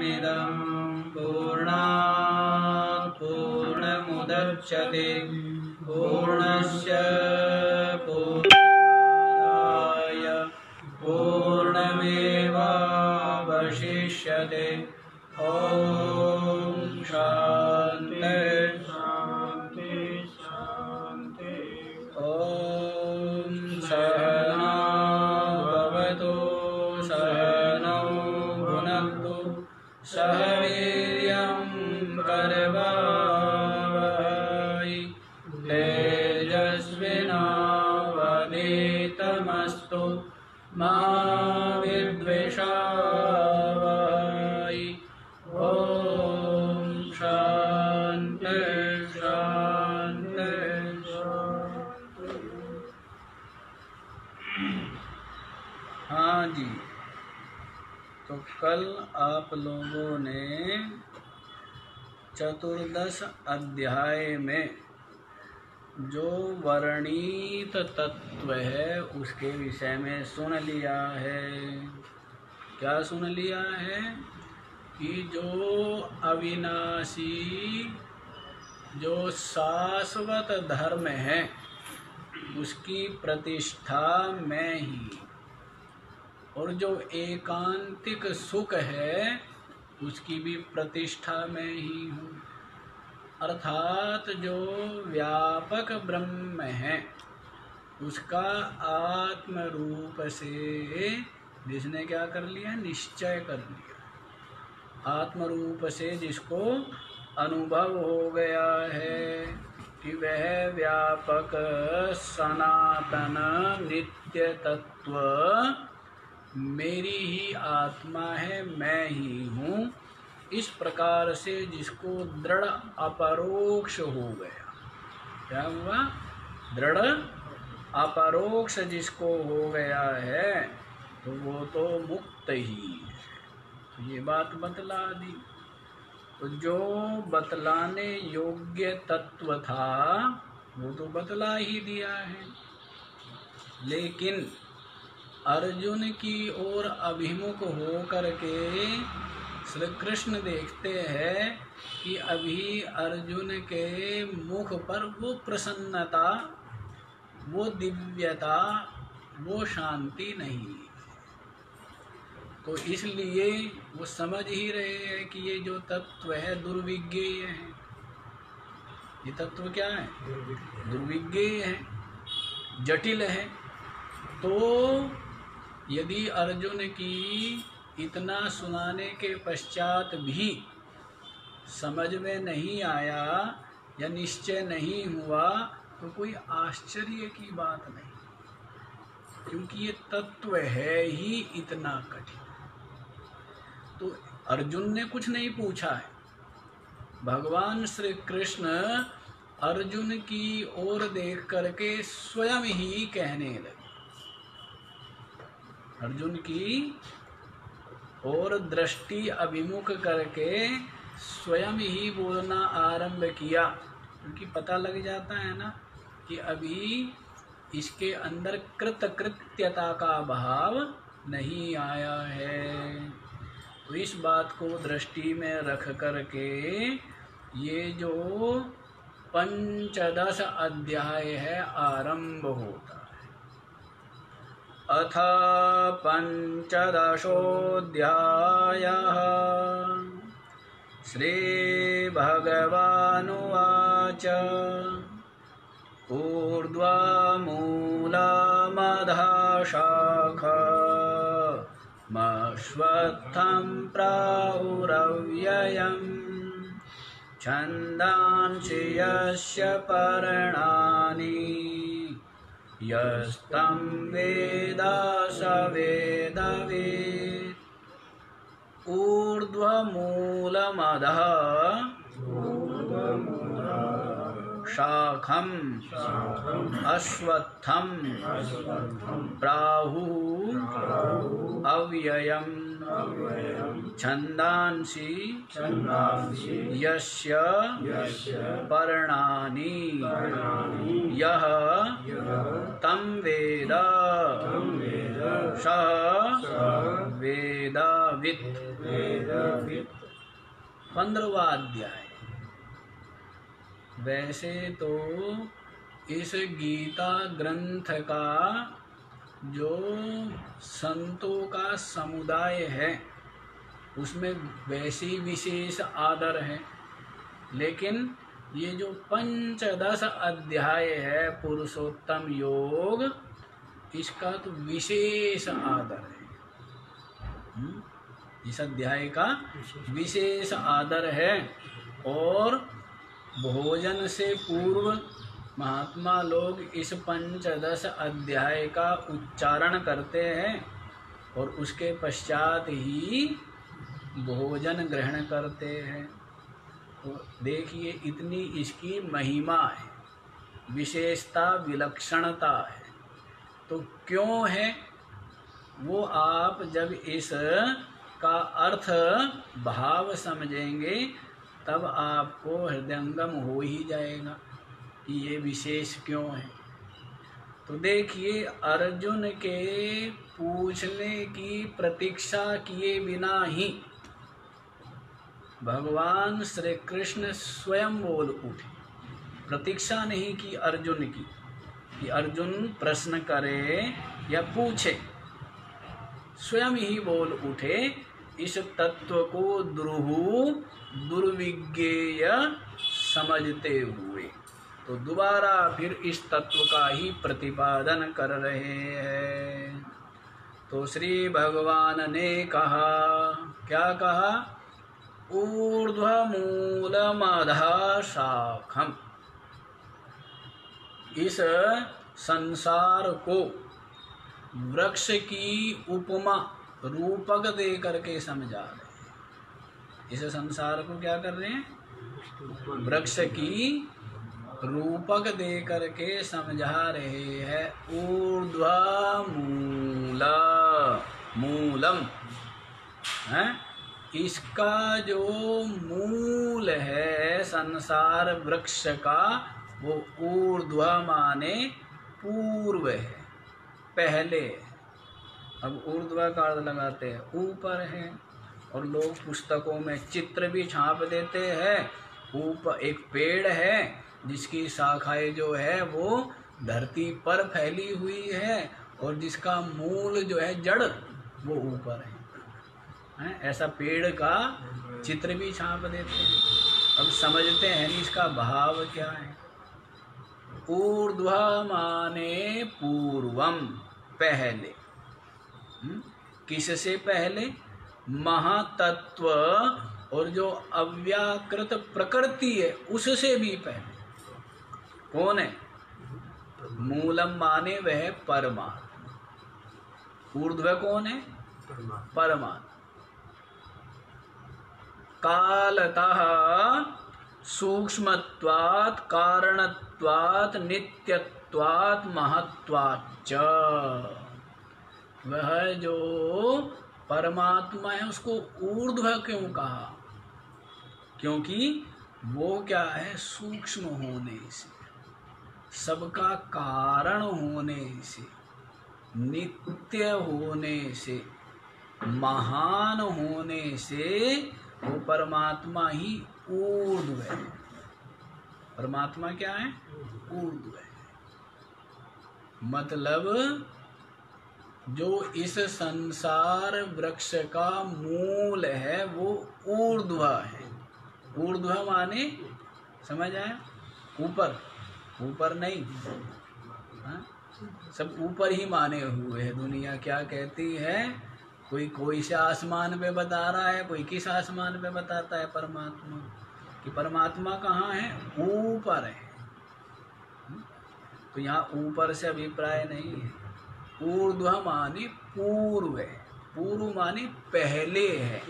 पूर्णमदमिदं पूर्णात् पूर्णमुदच्यते पूर्णस्य पूर्णमादाय पूर्णमेवावशिष्यते। ॐ शान्ति शान्ति शान्ति। ॐ सहना भवतु सहनौ भुनक्तु सह वीर्यं करवावहै तेजस्विनावधीतमस्तु मा विद्विषावहै। ॐ शान्ति शान्ति शान्ति। हाँ जी, तो कल आप लोगों ने चतुर्दश अध्याय में जो वर्णित तत्व है उसके विषय में सुन लिया है। क्या सुन लिया है? कि जो अविनाशी जो शाश्वत धर्म है उसकी प्रतिष्ठा मैं ही, और जो एकांतिक सुख है उसकी भी प्रतिष्ठा मैं ही हूँ। अर्थात जो व्यापक ब्रह्म है उसका आत्म रूप से जिसने क्या कर लिया? निश्चय कर लिया। आत्म रूप से जिसको अनुभव हो गया है कि वह व्यापक सनातन नित्य तत्व मेरी ही आत्मा है, मैं ही हूँ, इस प्रकार से जिसको दृढ़ अपरोक्ष हो गया। क्या हुआ? दृढ़ अपरोक्ष जिसको हो गया है तो वो तो मुक्त ही है। तो ये बात बतला दी। तो जो बतलाने योग्य तत्व था वो तो बतला ही दिया है, लेकिन अर्जुन की ओर अभिमुख हो करके श्री कृष्ण देखते हैं कि अभी अर्जुन के मुख पर वो प्रसन्नता, वो दिव्यता, वो शांति नहीं। तो इसलिए वो समझ ही रहे हैं कि ये जो तत्व है दुर्विज्ञेय है। ये तत्व क्या है? दुर्विज्ञेय है, जटिल है। तो यदि अर्जुन की इतना सुनाने के पश्चात भी समझ में नहीं आया या निश्चय नहीं हुआ तो कोई आश्चर्य की बात नहीं, क्योंकि ये तत्व है ही इतना कठिन। तो अर्जुन ने कुछ नहीं पूछा है, भगवान श्री कृष्ण अर्जुन की ओर देख करके स्वयं ही कहने लगे। अर्जुन की और दृष्टि अभिमुख करके स्वयं ही बोलना आरंभ किया, क्योंकि पता लग जाता है ना कि अभी इसके अंदर कृतकृत्यता का भाव नहीं आया है। तो इस बात को दृष्टि में रख करके ये जो 15 अध्याय है आरंभ होता है। अथ 15 श्रीभगवानुवाच ऊर्ध्वमूलमधः शाखमश्वत्थं प्राहुरव्ययम् छन्दांसि यस्य पर्णानि यस्तं वेद स वेदवित्। ऊर्ध्वमूलमधः शाखम् अश्वत्थं प्राहुः अव्ययम् छन्दांसि यस्य पर्णानि यः तं वेद स वेदवित्। 15वां अध्याय। वैसे तो इस गीता ग्रंथ का जो संतों का समुदाय है उसमें वैसी विशेष आदर है, लेकिन ये जो 15 अध्याय है पुरुषोत्तम योग, इसका तो विशेष आदर है। इस अध्याय का विशेष आदर है। और भोजन से पूर्व महात्मा लोग इस 15 अध्याय का उच्चारण करते हैं और उसके पश्चात ही भोजन ग्रहण करते हैं। तो देखिए इतनी इसकी महिमा है, विशेषता, विलक्षणता है। तो क्यों है वो आप जब इस का अर्थ भाव समझेंगे तब आपको हृदयंगम हो ही जाएगा कि ये विशेष क्यों है। तो देखिए अर्जुन के पूछने की प्रतीक्षा किए बिना ही भगवान श्री कृष्ण स्वयं बोल उठे। प्रतीक्षा नहीं की अर्जुन की कि अर्जुन प्रश्न करे या पूछे, स्वयं ही बोल उठे इस तत्व को दुर्विज्ञेय समझते हुए। तो दोबारा फिर इस तत्व का ही प्रतिपादन कर रहे हैं। तो श्री भगवान ने कहा, क्या कहा? ऊर्ध्वमूलमधः शाखम्। इस संसार को वृक्ष की उपमा रूपक दे करके समझा रहे। इस संसार को क्या कर रहे हैं? वृक्ष की रूपक दे करके समझा रहे हैं। मूलम है, इसका जो मूल है संसार वृक्ष का, वो ऊर्ध्व माने पूर्व है, पहले। अब ऊर्ध्व का अर्थ लगाते हैं ऊपर है, और लोग पुस्तकों में चित्र भी छाप देते हैं। ऊपर एक पेड़ है जिसकी शाखाएं जो है वो धरती पर फैली हुई है, और जिसका मूल जो है जड़ वो ऊपर है। ऐसा पेड़ का चित्र भी छाप देते हैं। अब समझते हैं इसका भाव क्या है। ऊर्ध्व माने पूर्वम, पहले। किससे पहले? महातत्व और जो अव्याकृत प्रकृति है उससे भी पहले। कौन है? मूलम माने वह परमात्मा। ऊर्ध्व कौन है? परमात्मा। कालतः सूक्ष्मत्वात् कारणत्वात् नित्यत्वात् महत्वाच्च। वह जो परमात्मा है उसको ऊर्ध्व क्यों कहा? क्योंकि वो क्या है? सूक्ष्म होने से, सबका कारण होने से, नित्य होने से, महान होने से वो परमात्मा ही ऊर्ध्व है। परमात्मा क्या है? ऊर्ध्व है। मतलब जो इस संसार वृक्ष का मूल है वो ऊर्ध्व है। ऊर्ध्व माने समझ आया? ऊपर, ऊपर नहीं। हाँ? सब ऊपर ही माने हुए है। दुनिया क्या कहती है? कोई से आसमान पे बता रहा है, कोई किस आसमान पे बताता है परमात्मा, कि परमात्मा कहाँ है? ऊपर है। तो यहाँ ऊपर से अभिप्राय नहीं है। ऊर्ध्व माने पूर्व है। पूर्व माने पहले है,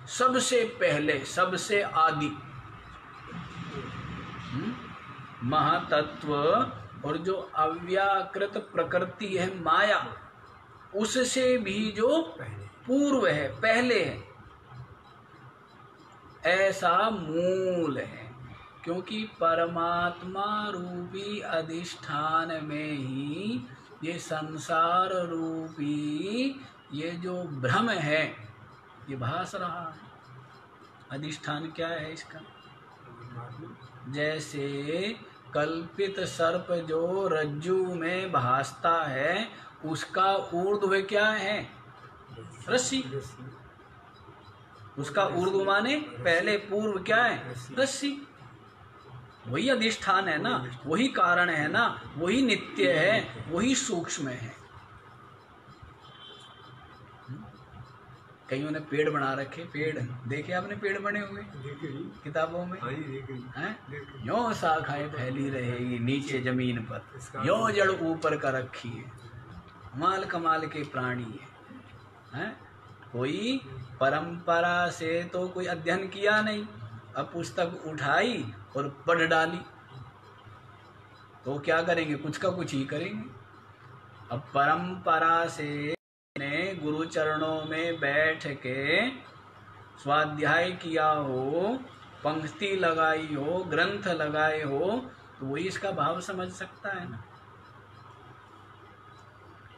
सबसे पहले, सबसे आदि। महातत्व और जो अव्याकृत प्रकृति है माया, उससे भी जो पूर्व है, पहले है, ऐसा मूल है। क्योंकि परमात्मा रूपी अधिष्ठान में ही ये संसार रूपी ये जो भ्रम है ये भास रहा है। अधिष्ठान क्या है इसका? जैसे कल्पित सर्प जो रज्जु में भासता है, उसका ऊर्ध्व क्या है? रस्सी। उसका ऊर्ध्व माने पहले, पूर्व क्या है? रस्सी। वही अधिष्ठान है ना, वही कारण है ना, वही नित्य है, वही सूक्ष्म है। कईयों ने पेड़ बना रखे, पेड़ देखे आपने? पेड़ बने हुए किताबों में हैं? यों शाखाएं फैली रहेगी नीचे जमीन पर, यों जड़ ऊपर का रखी है। माल कमाल के प्राणी है। कोई परंपरा से तो कोई अध्ययन किया नहीं, अब पुस्तक उठाई और पढ़ डाली, तो क्या करेंगे? कुछ का कुछ ही करेंगे। अब परंपरा से ने गुरु चरणों में बैठ के स्वाध्याय किया हो, पंक्ति लगाई हो, ग्रंथ लगाए हो, तो वही इसका भाव समझ सकता है ना।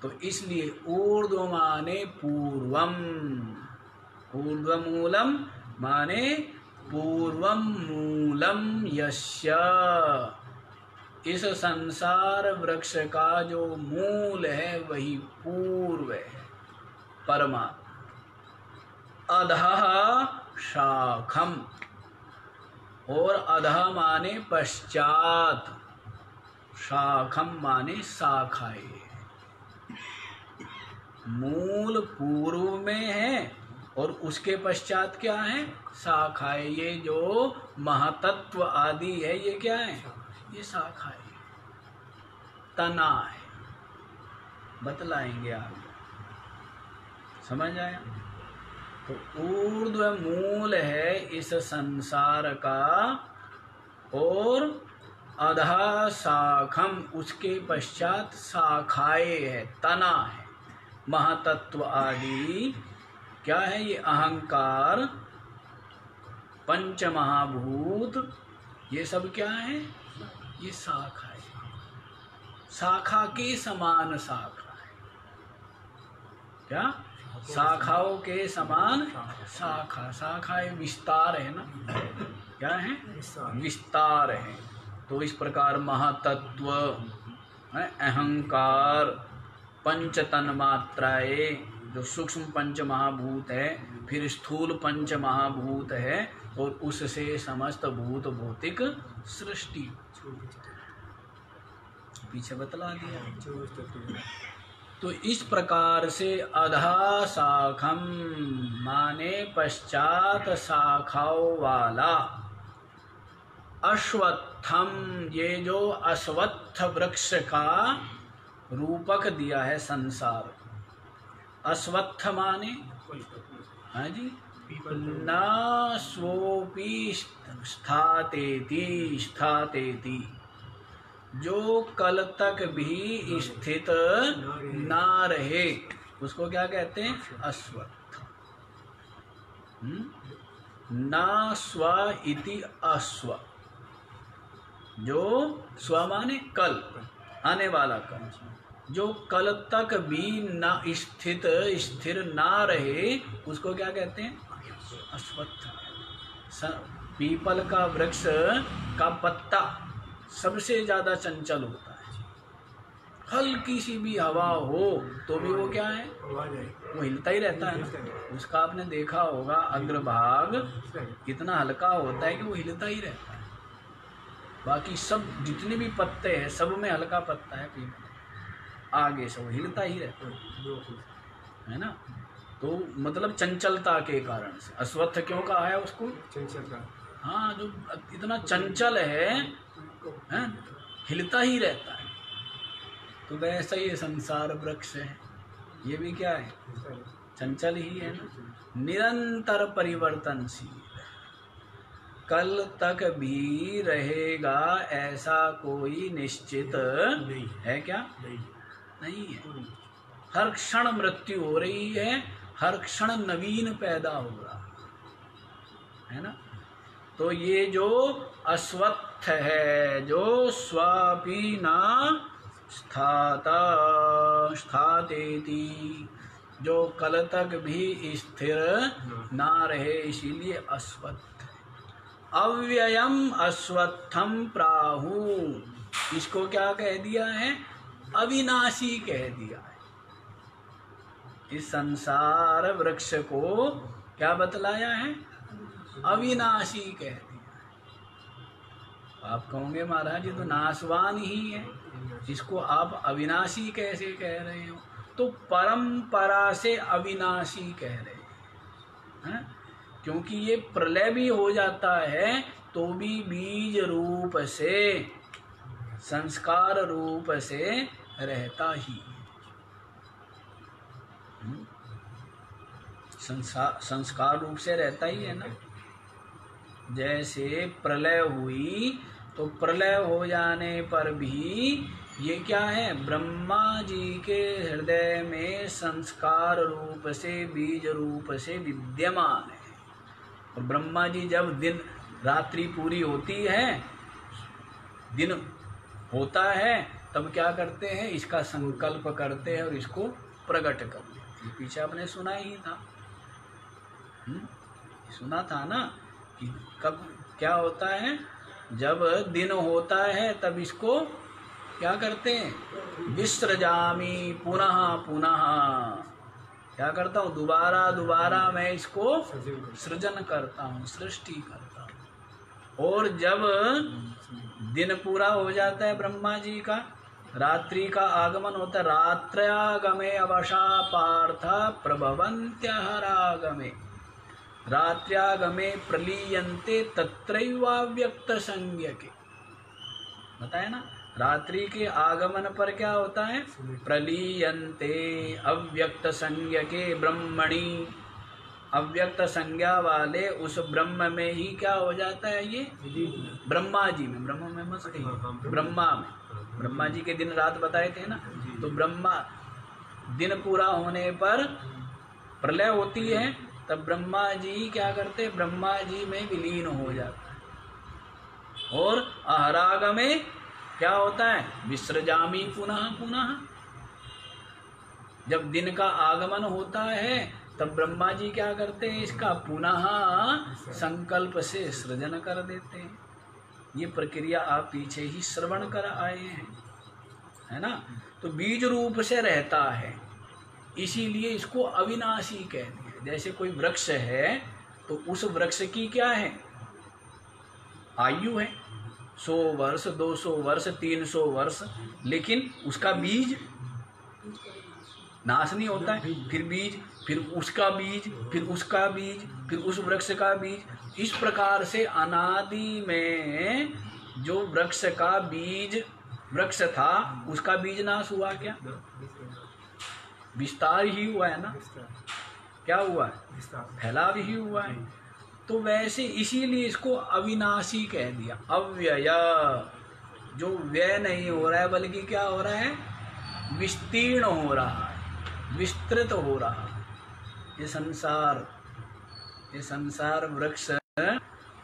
तो इसलिए ऊर्ध्व माने पूर्वम, ऊर्ध्वमूलम माने पूर्वम मूलम यस्य। इस संसार वृक्ष का जो मूल है वही पूर्व है, परमात्मा। अधः शाखम, और अधः माने पश्चात, शाखम माने शाखाएं। मूल पूर्व में है और उसके पश्चात क्या है? शाखाएं। ये जो महातत्व आदि है ये क्या है? ये शाखाएं, तना है। बतलाएंगे आगे, समझ आया? तो ऊर्ध्व मूल है इस संसार का, और अधः शाखम, उसके पश्चात शाखाएं है, तना है। महातत्व आदि क्या है? ये अहंकार, पंच महाभूत, ये सब क्या है? ये शाखा है। शाखा के समान शाखा है। क्या? शाखाओं के समान शाखा। शाखा विस्तार है ना, क्या है? विस्तार है। तो इस प्रकार महातत्व, अहंकार, पंच तन्मात्राएं जो सूक्ष्म पंच महाभूत है, फिर स्थूल पंच महाभूत है, और उससे समस्त भूत भौतिक सृष्टि। पीछे बतला दिया। तो इस प्रकार से अधा शाखम माने पश्चात शाखाओं वाला, अश्वत्थम, ये जो अश्वत्थ वृक्ष का रूपक दिया है संसार। अश्वत्थ माने, हाँ जी, न स्वोपि स्थातेति, स्थातेति, जो कल तक भी स्थित ना रहे, उसको क्या कहते हैं? अश्वत्थ। न स्व इति अश्व, जो स्व माने कल, आने वाला कल, जो कल तक भी ना स्थित, स्थिर ना रहे, उसको क्या कहते हैं? अश्वत्थ। पीपल का वृक्ष का पत्ता सबसे ज्यादा चंचल होता है। हल्की सी भी हवा हो तो भी वो क्या है? वो हिलता ही रहता है ना। उसका आपने देखा होगा अग्रभाग इतना हल्का होता है कि वो हिलता ही रहता है। बाकी सब जितने भी पत्ते हैं सब में हल्का पत्ता है, पीपल आगे से वो हिलता ही रहता है ना। तो मतलब चंचलता के कारण से अश्वत्थ क्यों कहा है उसको? चंचलता। हाँ, जो इतना चंचल है, हिलता ही रहता है। तो वैसा ये संसार वृक्ष है, ये भी क्या है? चंचल ही है ना, निरंतर परिवर्तनशील, कल तक भी रहेगा ऐसा कोई निश्चित नहीं है। क्या नहीं है? हर क्षण मृत्यु हो रही है, हर क्षण नवीन पैदा हो रहा है ना। तो ये जो अश्वत्थ है, जो स्वापी न स्थाता स्थातेति, जो कल तक भी स्थिर ना रहे, इसीलिए अश्वत्थ। अव्ययम अश्वत्थम प्राहु, इसको क्या कह दिया है? अविनाशी कह दिया है। इस संसार वृक्ष को क्या बतलाया है? अविनाशी कह दिया। आप कहोगे महाराज ये तो नाशवान ही है, इसको आप अविनाशी कैसे कह रहे हो? तो परंपरा से अविनाशी कह रहे हैं, क्योंकि ये प्रलय भी हो जाता है तो भी बीज रूप से, संस्कार रूप से रहता ही। संस्कार रूप से रहता ही है ना। जैसे प्रलय हुई तो प्रलय हो जाने पर भी ये क्या है? ब्रह्मा जी के हृदय में संस्कार रूप से, बीज रूप से विद्यमान है। और ब्रह्मा जी जब दिन रात्रि पूरी होती है, दिन होता है, तब क्या करते हैं? इसका संकल्प करते हैं और इसको प्रकट कर देते हैं। पीछे आपने सुना ही था, सुना था ना कि कब क्या होता है? जब दिन होता है तब इसको क्या करते हैं? विसृजामि पुनः पुनः, क्या करता हूँ? दोबारा दोबारा मैं इसको सृजन करता हूँ, सृष्टि करता हूँ। और जब दिन पूरा हो जाता है ब्रह्मा जी का, रात्रि का आगमन होता है, रात्र्यागमे अवशा पार्थ प्रभवन्त्यः रागमे, रात्र्यागमे प्रलीयन्ते तत्रैवाव्यक्त संज्ञके। बताया ना, रात्रि के आगमन पर क्या होता है? प्रलीयन्ते अव्यक्त संज्ञके ब्रह्मणि, अव्यक्त संज्ञा वाले उस ब्रह्म में ही क्या हो जाता है? ये ब्रह्मा जी में, ब्रह्म में मत कहिए, ब्रह्मा में। ब्रह्मा जी के दिन रात बताए थे ना, तो ब्रह्मा दिन पूरा होने पर प्रलय होती है, तब ब्रह्मा जी क्या करते? ब्रह्मा जी में विलीन हो जाता है। और अहराग में क्या होता है? विसृजामि पुनः पुनः। जब दिन का आगमन होता है तब ब्रह्मा जी क्या करते हैं? इसका पुनः संकल्प से सृजन कर देते हैं। ये प्रक्रिया आप पीछे ही श्रवण कर आए हैं, है ना। तो बीज रूप से रहता है, इसीलिए इसको अविनाशी कहते हैं। जैसे कोई वृक्ष है तो उस वृक्ष की क्या है? आयु है 100 वर्ष, 200 वर्ष, 300 वर्ष, लेकिन उसका बीज नाश नहीं होता है। फिर बीज, फिर उसका बीज, फिर उसका बीज, फिर उस वृक्ष का बीज। इस प्रकार से अनादि में जो वृक्ष का बीज वृक्ष था, उसका बीज नाश हुआ क्या? विस्तार ही हुआ है ना। क्या हुआ है? फैलाव ही हुआ है। तो वैसे इसीलिए इसको अविनाशी कह दिया। अव्यय, जो व्यय नहीं हो रहा है बल्कि क्या हो रहा है? विस्तीर्ण हो रहा है, विस्तृत हो रहा है। ये संसार वृक्ष,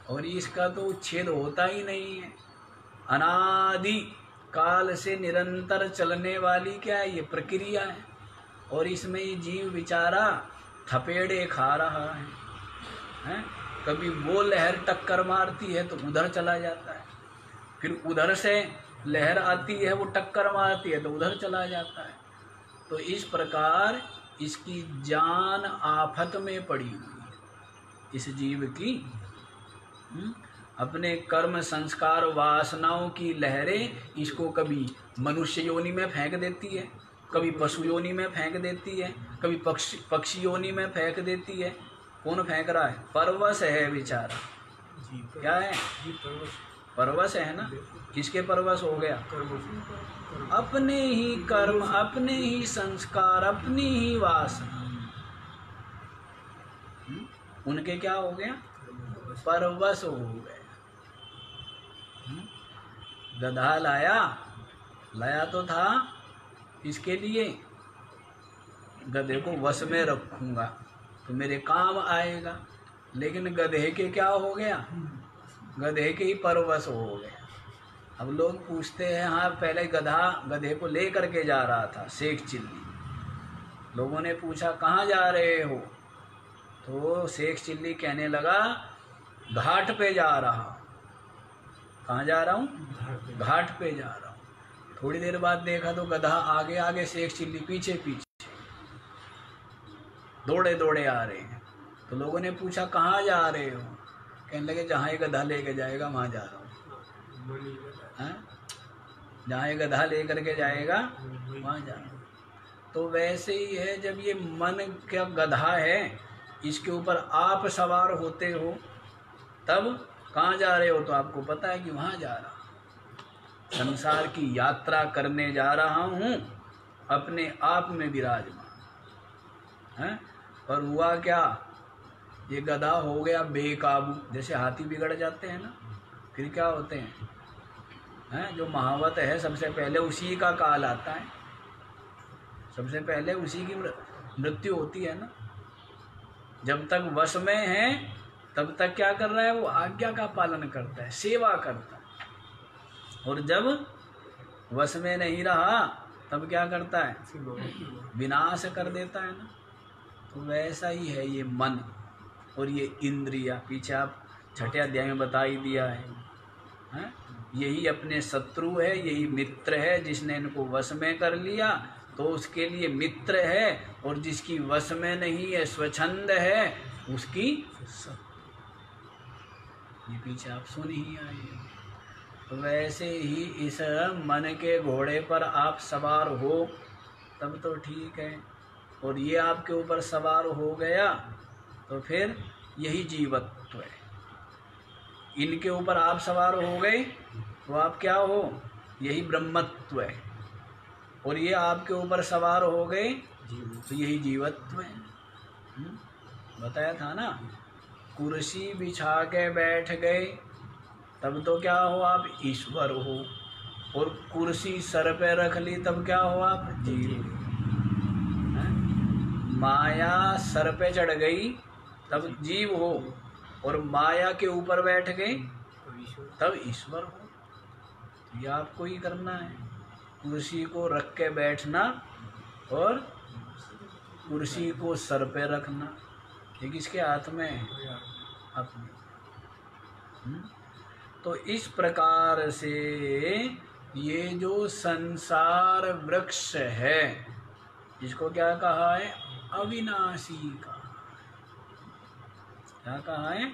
और इसका तो उच्छेद होता ही नहीं है। अनादि काल से निरंतर चलने वाली क्या है? ये प्रक्रिया है। और इसमें ये जीव बेचारा थपेड़े खा रहा है? कभी वो लहर टक्कर मारती है तो उधर चला जाता है, फिर उधर से लहर आती है वो टक्कर मारती है तो उधर चला जाता है। तो इस प्रकार इसकी जान आफत में पड़ी हुई है इस जीव की। अपने कर्म संस्कार वासनाओं की लहरें इसको कभी मनुष्य योनि में फेंक देती है, कभी पशु योनि में फेंक देती है, कभी पक्षी योनि में फेंक देती है। कौन फेंक रहा है? परवश है बेचारा। क्या है? परवश है ना। किसके परवश हो गया? अपने ही कर्म, अपने ही संस्कार, अपनी ही वासना, उनके क्या हो गया? परवश हो गए। गधा लाया तो था इसके लिए, गधे को वश में रखूंगा तो मेरे काम आएगा, लेकिन गधे के क्या हो गया? गधे के ही परवश हो गया। अब लोग पूछते हैं, हाँ पहले गधे को ले करके जा रहा था शेख चिल्ली, लोगों ने पूछा कहाँ जा रहे हो, तो शेख चिल्ली कहने लगा घाट पे जा रहा। कहाँ जा रहा हूँ? घाट पे जा रहा हूँ। थोड़ी देर बाद देखा तो गधा आगे आगे, शेख चिल्ली पीछे पीछे, दौड़े दौड़े आ रहे हैं। तो लोगों ने पूछा कहाँ जा रहे हो, कहने लगे जहाँ ये गधा लेके जाएगा वहाँ जा रहा हूँ। जहाँ ये गधा लेकर के जाएगा वहाँ जा रहा हूँ। तो वैसे ही है, जब ये मन का गधा है, इसके ऊपर आप सवार होते हो, तब कहाँ जा रहे हो, तो आपको पता है कि वहाँ जा रहा हूँ, संसार की यात्रा करने जा रहा हूँ, अपने आप में विराजमान है। पर हुआ क्या, ये गधा हो गया बेकाबू। जैसे हाथी बिगड़ जाते हैं ना, फिर क्या होते हैं, जो महावत है सबसे पहले उसी का काल आता है, सबसे पहले उसी की मृत्यु होती है ना। जब तक वश में है तब तक क्या कर रहा है, वो आज्ञा का पालन करता है, सेवा करता है। और जब वश में नहीं रहा तब क्या करता है, विनाश कर देता है ना। तो वैसा ही है ये मन और ये इंद्रिया। पीछे आप छठे अध्याय में बता ही दिया है? यही अपने शत्रु है, यही मित्र है। जिसने इनको वश में कर लिया तो उसके लिए मित्र है, और जिसकी वश में नहीं है, स्वच्छंद है, उसकी ये पीछे आप सुन ही आए। तो वैसे ही इस मन के घोड़े पर आप सवार हो तब तो ठीक है, और ये आपके ऊपर सवार हो गया तो फिर यही जीवत्व है। इनके ऊपर आप सवार हो गए तो आप क्या हो, यही ब्रह्मत्व है। और ये आपके ऊपर सवार हो गए तो यही जीवत्व है। बताया था ना, कुर्सी बिछा के बैठ गए तब तो क्या हो, आप ईश्वर हो। और कुर्सी सर पे रख ली तब क्या हो, आप जीव। माया सर पे चढ़ गई तब जीव हो, और माया के ऊपर बैठ गए तब ईश्वर हो। ये आपको ही करना है, कुर्सी को रख के बैठना और कुर्सी को सर पे रखना। ये किसके हाथ में है, अपने। तो इस प्रकार से ये जो संसार वृक्ष है, जिसको क्या कहा है, अविनाशी का। क्या कहा है,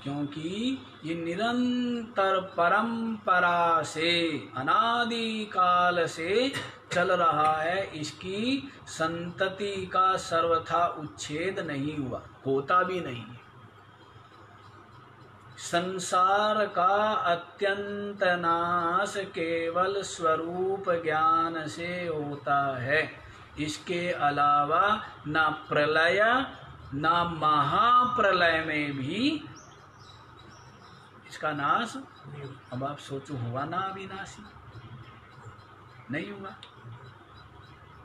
क्योंकि ये निरंतर परंपरा से, अनादि काल से चल रहा है। इसकी संतति का सर्वथा उच्छेद नहीं हुआ, होता भी नहीं है। संसार का अत्यंत नाश केवल स्वरूप ज्ञान से होता है। इसके अलावा ना प्रलय ना महाप्रलय में भी इसका नाश। अब आप सोचो, हुआ ना अविनाशी? नहीं हुआ।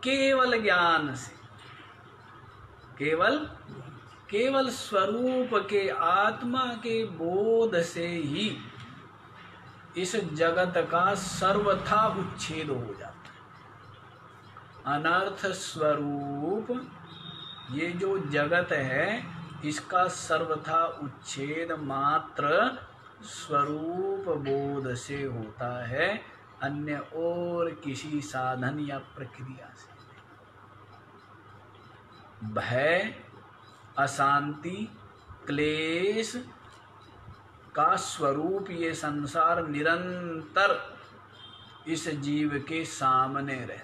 केवल ज्ञान से, केवल स्वरूप के, आत्मा के बोध से ही इस जगत का सर्वथा उच्छेद हो जाता है। अनर्थ स्वरूप ये जो जगत है, इसका सर्वथा उच्छेद मात्र स्वरूप बोध से होता है, अन्य और किसी साधन या प्रक्रिया से। भय, अशांति, क्लेश का स्वरूप ये संसार निरंतर इस जीव के सामने रहता है।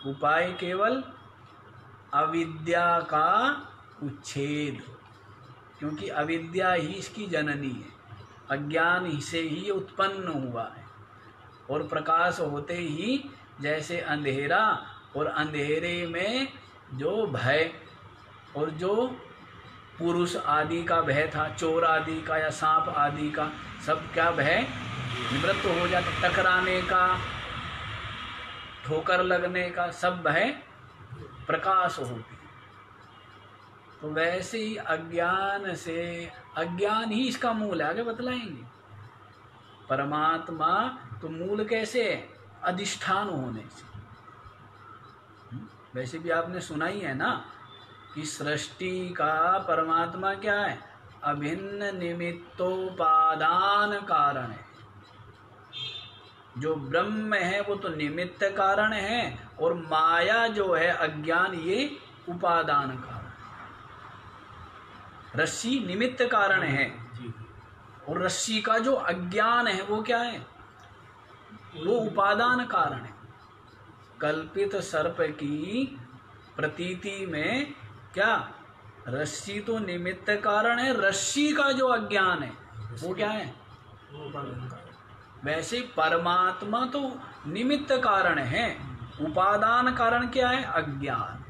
उपाय केवल अविद्या का उच्छेद, क्योंकि अविद्या ही इसकी जननी है, अज्ञान ही से ही उत्पन्न हुआ है। और प्रकाश होते ही जैसे अंधेरा, और अंधेरे में जो भय और जो पुरुष आदि का भय था, चोर आदि का या सांप आदि का, सब क्या भय निवृत्त हो जाता, टकराने का, ठोकर लगने का, सब भय प्रकाश होती। तो वैसे ही अज्ञान से, अज्ञान ही इसका मूल है, आगे बतलाएंगे। परमात्मा तो मूल कैसे है, अधिष्ठान होने से। वैसे भी आपने सुना ही है ना कि सृष्टि का परमात्मा क्या है, अभिन्न निमित्तोपादान कारण है। जो ब्रह्म है वो तो निमित्त कारण है, और माया जो है अज्ञान ये उपादान कारण। रस्सी निमित्त कारण है और रस्सी का जो अज्ञान है वो क्या है, वो उपादान कारण है। कल्पित सर्प की प्रतीति में क्या, रस्सी तो निमित्त कारण है, रस्सी का जो अज्ञान है वो क्या है, वैसे परमात्मा तो निमित्त कारण है, उपादान कारण क्या है, अज्ञान।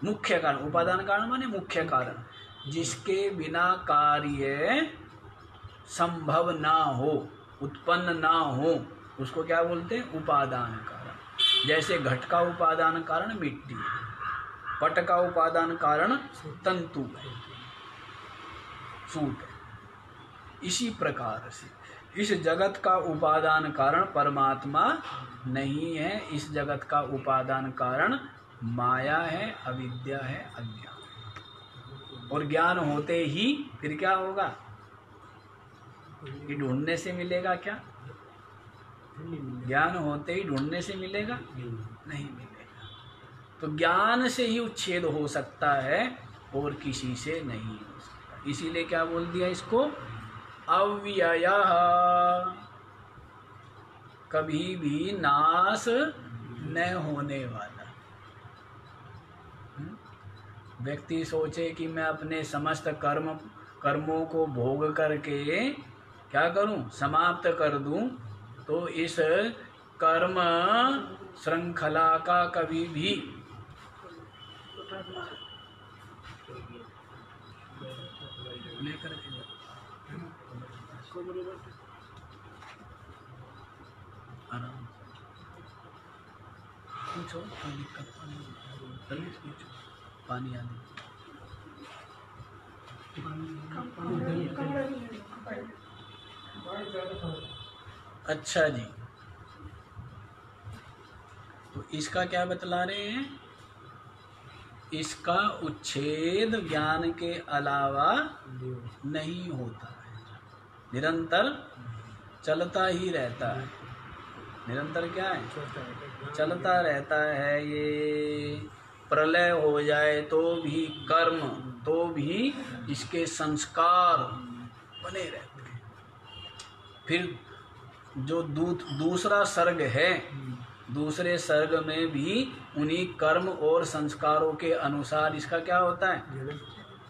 मुख्य कारण, उपादान कारण माने मुख्य कारण, जिसके बिना कार्य संभव ना हो, उत्पन्न ना हो, उसको क्या बोलते हैं, उपादान कारण। जैसे घट का उपादान कारण मिट्टी, पट का उपादान कारण तंतु है, सूत। इसी प्रकार से इस जगत का उपादान कारण परमात्मा नहीं है, इस जगत का उपादान कारण माया है, अविद्या है, अज्ञान। और ज्ञान होते ही फिर क्या होगा, ये ढूंढने से मिलेगा क्या, ज्ञान होते ही ढूंढने से मिलेगा, नहीं मिलेगा। तो ज्ञान से ही उच्छेद हो सकता है और किसी से नहीं हो सकता। इसीलिए क्या बोल दिया इसको, अव्ययः, कभी भी नाश न होने वाला। व्यक्ति सोचे कि मैं अपने समस्त कर्मों को भोग करके क्या करूं, समाप्त कर दूं, तो इस कर्म श्रृंखला का कभी भी लेकर आराम पूछो, कोई दिक्कत नहीं, पूछो, पानी आने। अच्छा जी, तो इसका क्या बतला रहे हैं, इसका उच्छेद ज्ञान के अलावा नहीं होता है, निरंतर चलता ही रहता है। निरंतर क्या है, चलता रहता है। ये प्रलय हो जाए तो भी कर्म, तो भी इसके संस्कार बने रहते हैं। फिर जो दूसरा सर्ग है, दूसरे सर्ग में भी उन्हीं कर्म और संस्कारों के अनुसार इसका क्या होता है,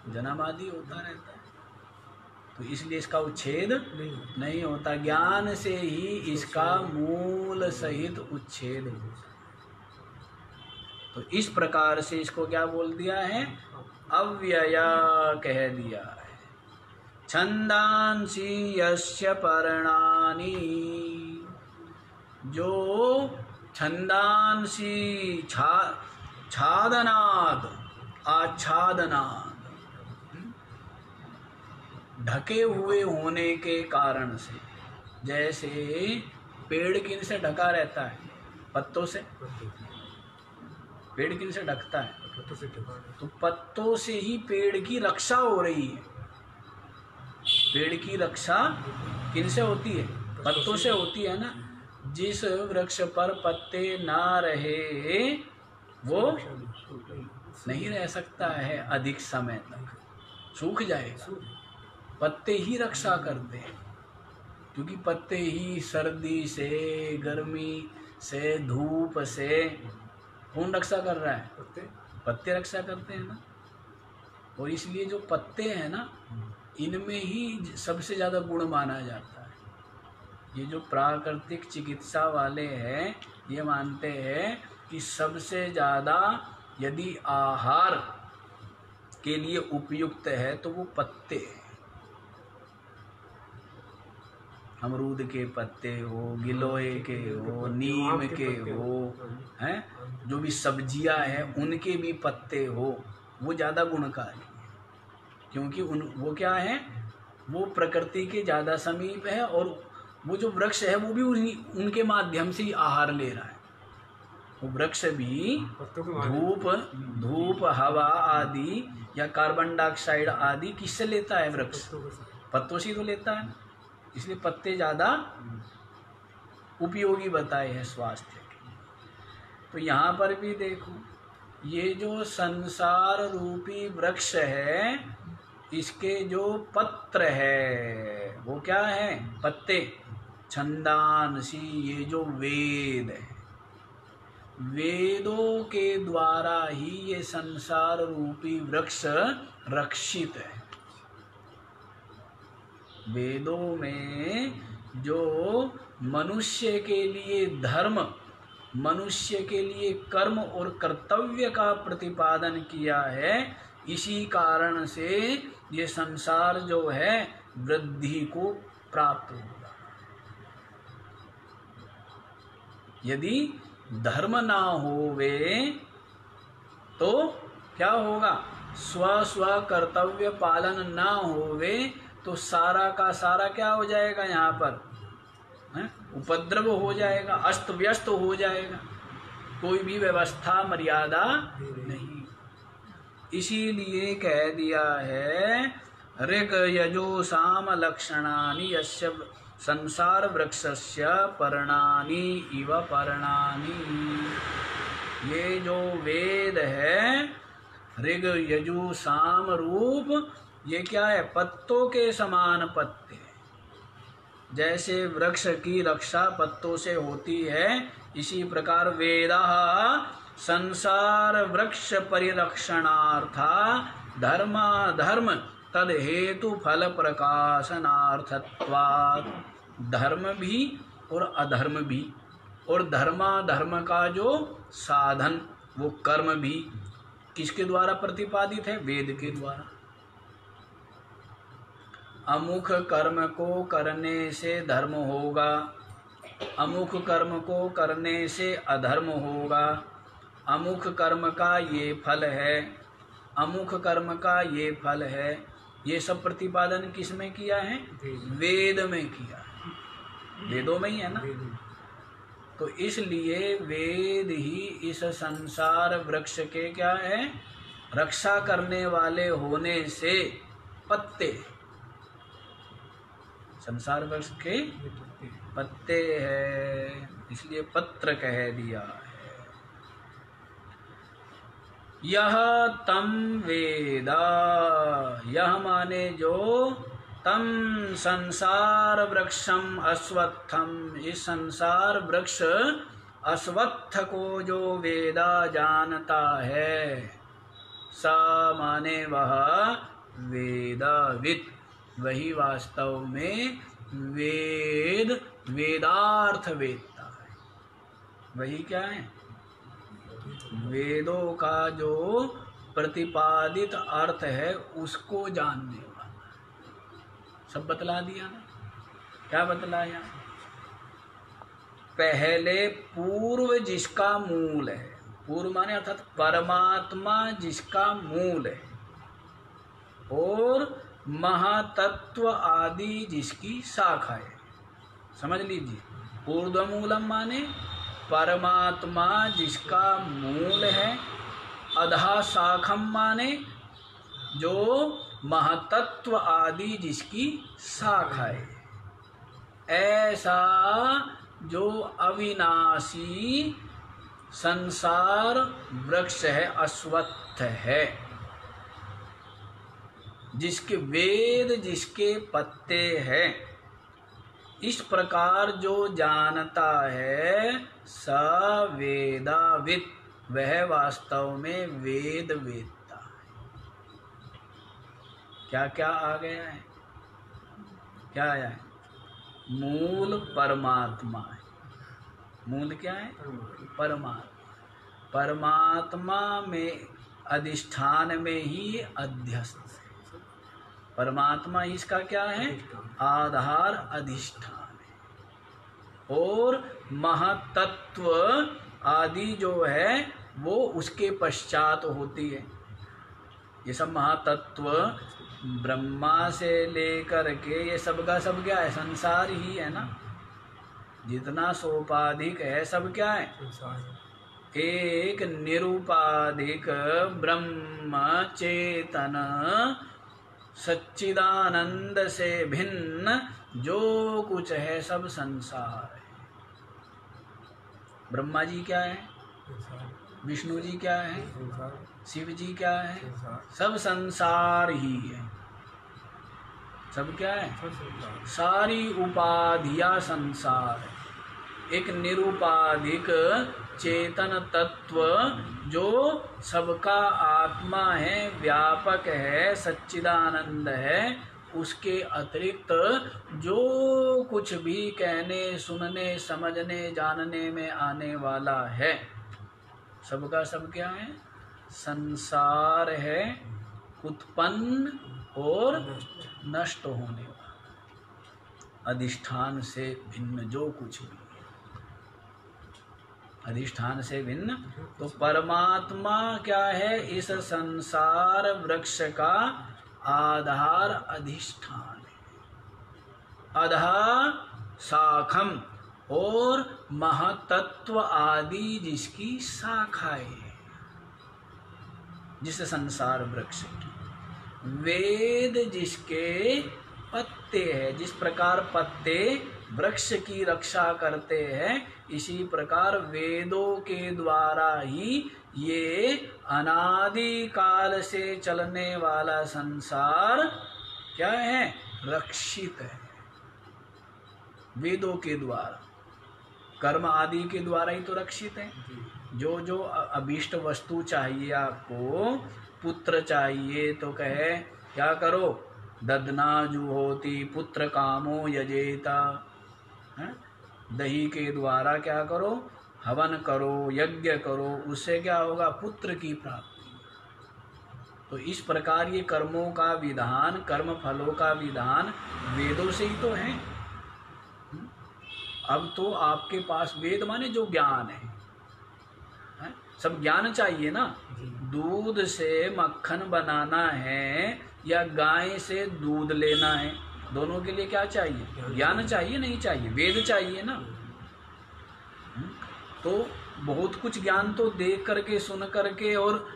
जन्म आदि होता रहता है। तो इसलिए इसका उच्छेद नहीं होता, ज्ञान से ही इसका मूल सहित उच्छेद होता है। तो इस प्रकार से इसको क्या बोल दिया है, अव्यय कह दिया है। छंदांसि यस्य पर्णानि, जो छंदांसि छादनाद, आच्छादनाद, ढके हुए होने के कारण से, जैसे पेड़ किन से ढका रहता है, पत्तों से। पेड़ किन से ढकता है, तो पत्तों से ही पेड़ की रक्षा हो रही है। पेड़ की रक्षा किन से होती है, पत्तों से होती है ना। जिस वृक्ष पर पत्ते ना रहे वो नहीं रह सकता है अधिक समय तक, सूख जाएगा। पत्ते ही रक्षा करते हैं, क्योंकि पत्ते ही सर्दी से, गर्मी से, धूप से, कौन रक्षा कर रहा है, पत्ते रक्षा करते हैं ना। और इसलिए जो पत्ते हैं ना, इनमें ही सबसे ज़्यादा गुण माना जाता है। ये जो प्राकृतिक चिकित्सा वाले हैं, ये मानते हैं कि सबसे ज़्यादा यदि आहार के लिए उपयुक्त है तो वो पत्ते हैं। अमरूद के पत्ते हो, गिलोय के हो, नीम के हो, हैं, जो भी सब्जियां हैं उनके भी पत्ते हो, वो ज़्यादा गुणकारी है। क्योंकि वो क्या है, वो प्रकृति के ज़्यादा समीप है, और वो जो वृक्ष है वो भी उनके माध्यम से ही आहार ले रहा है। वो वृक्ष भी धूप हवा आदि या कार्बन डाइऑक्साइड आदि किससे लेता है? वृक्ष पत्तों से तो लेता है, इसलिए पत्ते ज़्यादा उपयोगी बताए हैं स्वास्थ्य के। तो यहाँ पर भी देखो, ये जो संसार रूपी वृक्ष है, इसके जो पत्र है वो क्या है? पत्ते। छंदांसी, ये जो वेद है, वेदों के द्वारा ही ये संसार रूपी वृक्ष रक्षित है। वेदों में जो मनुष्य के लिए धर्म, मनुष्य के लिए कर्म और कर्तव्य का प्रतिपादन किया है, इसी कारण से ये संसार जो है वृद्धि को प्राप्त होगा। यदि धर्म ना होवे तो क्या होगा? स्व कर्तव्य पालन ना होवे तो सारा का सारा क्या हो जाएगा? यहाँ पर उपद्रव हो जाएगा, अस्त व्यस्त हो जाएगा, कोई भी व्यवस्था मर्यादा नहीं। इसीलिए कह दिया है ऋग यजो साम लक्षणानि यस्य संसार वृक्षस्य पर्णानि इव पर्णानि। ये जो वेद है ऋग यजु साम रूप, ये क्या है? पत्तों के समान पत्ते। जैसे वृक्ष की रक्षा पत्तों से होती है, इसी प्रकार वेदः संसार वृक्ष परिरक्षणार्था धर्म तद हेतु फल प्रकाशनार्थत्वात्। धर्म भी और अधर्म भी, और धर्म का जो साधन वो कर्म भी किसके द्वारा प्रतिपादित है? वेद के द्वारा। अमुख कर्म को करने से धर्म होगा, अमुख कर्म को करने से अधर्म होगा, अमुख कर्म का ये फल है, अमुख कर्म का ये फल है। ये सब प्रतिपादन किस में किया है? वेद में किया है, वेदों में ही है ना। तो इसलिए वेद ही इस संसार वृक्ष के क्या है? रक्षा करने वाले होने से पत्ते, संसार वृक्ष के पत्ते है, इसलिए पत्र कह दिया है। यह तम वेदा, यह माने जो, तम संसार वृक्षम अश्वत्थम, इस संसार वृक्ष अश्वत्थ को जो वेदा जानता है, स माने वह वेदवित्, वही वास्तव में वेद वेदार्थ वेदता है। वही क्या है? वेदों का जो प्रतिपादित अर्थ है उसको जानने वाला। सब बतला दिया ना। क्या बतलाया? पहले पूर्व जिसका मूल है, पूर्व माने अर्थात परमात्मा जिसका मूल है, और महातत्व आदि जिसकी शाखा है। समझ लीजिए, ऊर्ध्वमूलम माने परमात्मा जिसका मूल है, अधः शाखम माने जो महातत्व आदि जिसकी शाखा है। ऐसा जो अविनाशी संसार वृक्ष है, अश्वत्थ है, जिसके वेद जिसके पत्ते हैं, इस प्रकार जो जानता है स वेदावित्, वह वास्तव में वेद वेदता है। क्या क्या आ गया है? क्या आया है? मूल परमात्मा है। मूल क्या है? परमात्मा। परमात्मा में अधिष्ठान में ही अध्यस्त है। परमात्मा इसका क्या है? आधार अधिष्ठान है। और महातत्व आदि जो है वो उसके पश्चात होती है। ये सब महातत्व ब्रह्मा से लेकर के ये सब का सब क्या है? संसार ही है ना। जितना सोपाधिक है सब क्या है? एक निरुपाधिक ब्रह्म चेतन सच्चिदानंद से भिन्न जो कुछ है सब संसार है। ब्रह्मा जी क्या है, विष्णु जी क्या है, शिव जी क्या है, सब संसार ही है। सब क्या है, सारी उपाधियां संसार है। एक निरुपाधिक चेतन तत्व जो सबका आत्मा है, व्यापक है, सच्चिदानंद है, उसके अतिरिक्त जो कुछ भी कहने सुनने समझने जानने में आने वाला है सबका सब क्या है, संसार है, उत्पन्न और नष्ट होने वाला। अधिष्ठान से भिन्न जो कुछ भी, अधिष्ठान से भिन्न। तो परमात्मा क्या है, इस संसार वृक्ष का आधार अधिष्ठान है। अधा शाखम, और महातत्व आदि जिसकी शाखाएं हैं, जिस संसार वृक्ष की। वेद जिसके पत्ते हैं, जिस प्रकार पत्ते वृक्ष की रक्षा करते हैं, इसी प्रकार वेदों के द्वारा ही ये अनादि काल से चलने वाला संसार क्या है, रक्षित है। वेदों के द्वारा, कर्म आदि के द्वारा ही तो रक्षित है। जो जो अभीष्ट वस्तु चाहिए आपको, पुत्र चाहिए तो कहे क्या करो, ददना जुहोति पुत्र कामो यजेता। दही के द्वारा क्या करो, हवन करो, यज्ञ करो, उससे क्या होगा, पुत्र की प्राप्ति। तो इस प्रकार ये कर्मों का विधान, कर्म फलों का विधान वेदों से ही तो है। अब तो आपके पास वेद माने जो ज्ञान है, सब ज्ञान चाहिए ना। दूध से मक्खन बनाना है या गाय से दूध लेना है, दोनों के लिए क्या चाहिए, ज्ञान चाहिए, नहीं चाहिए, वेद चाहिए ना। तो बहुत कुछ ज्ञान तो देख करके सुन करके और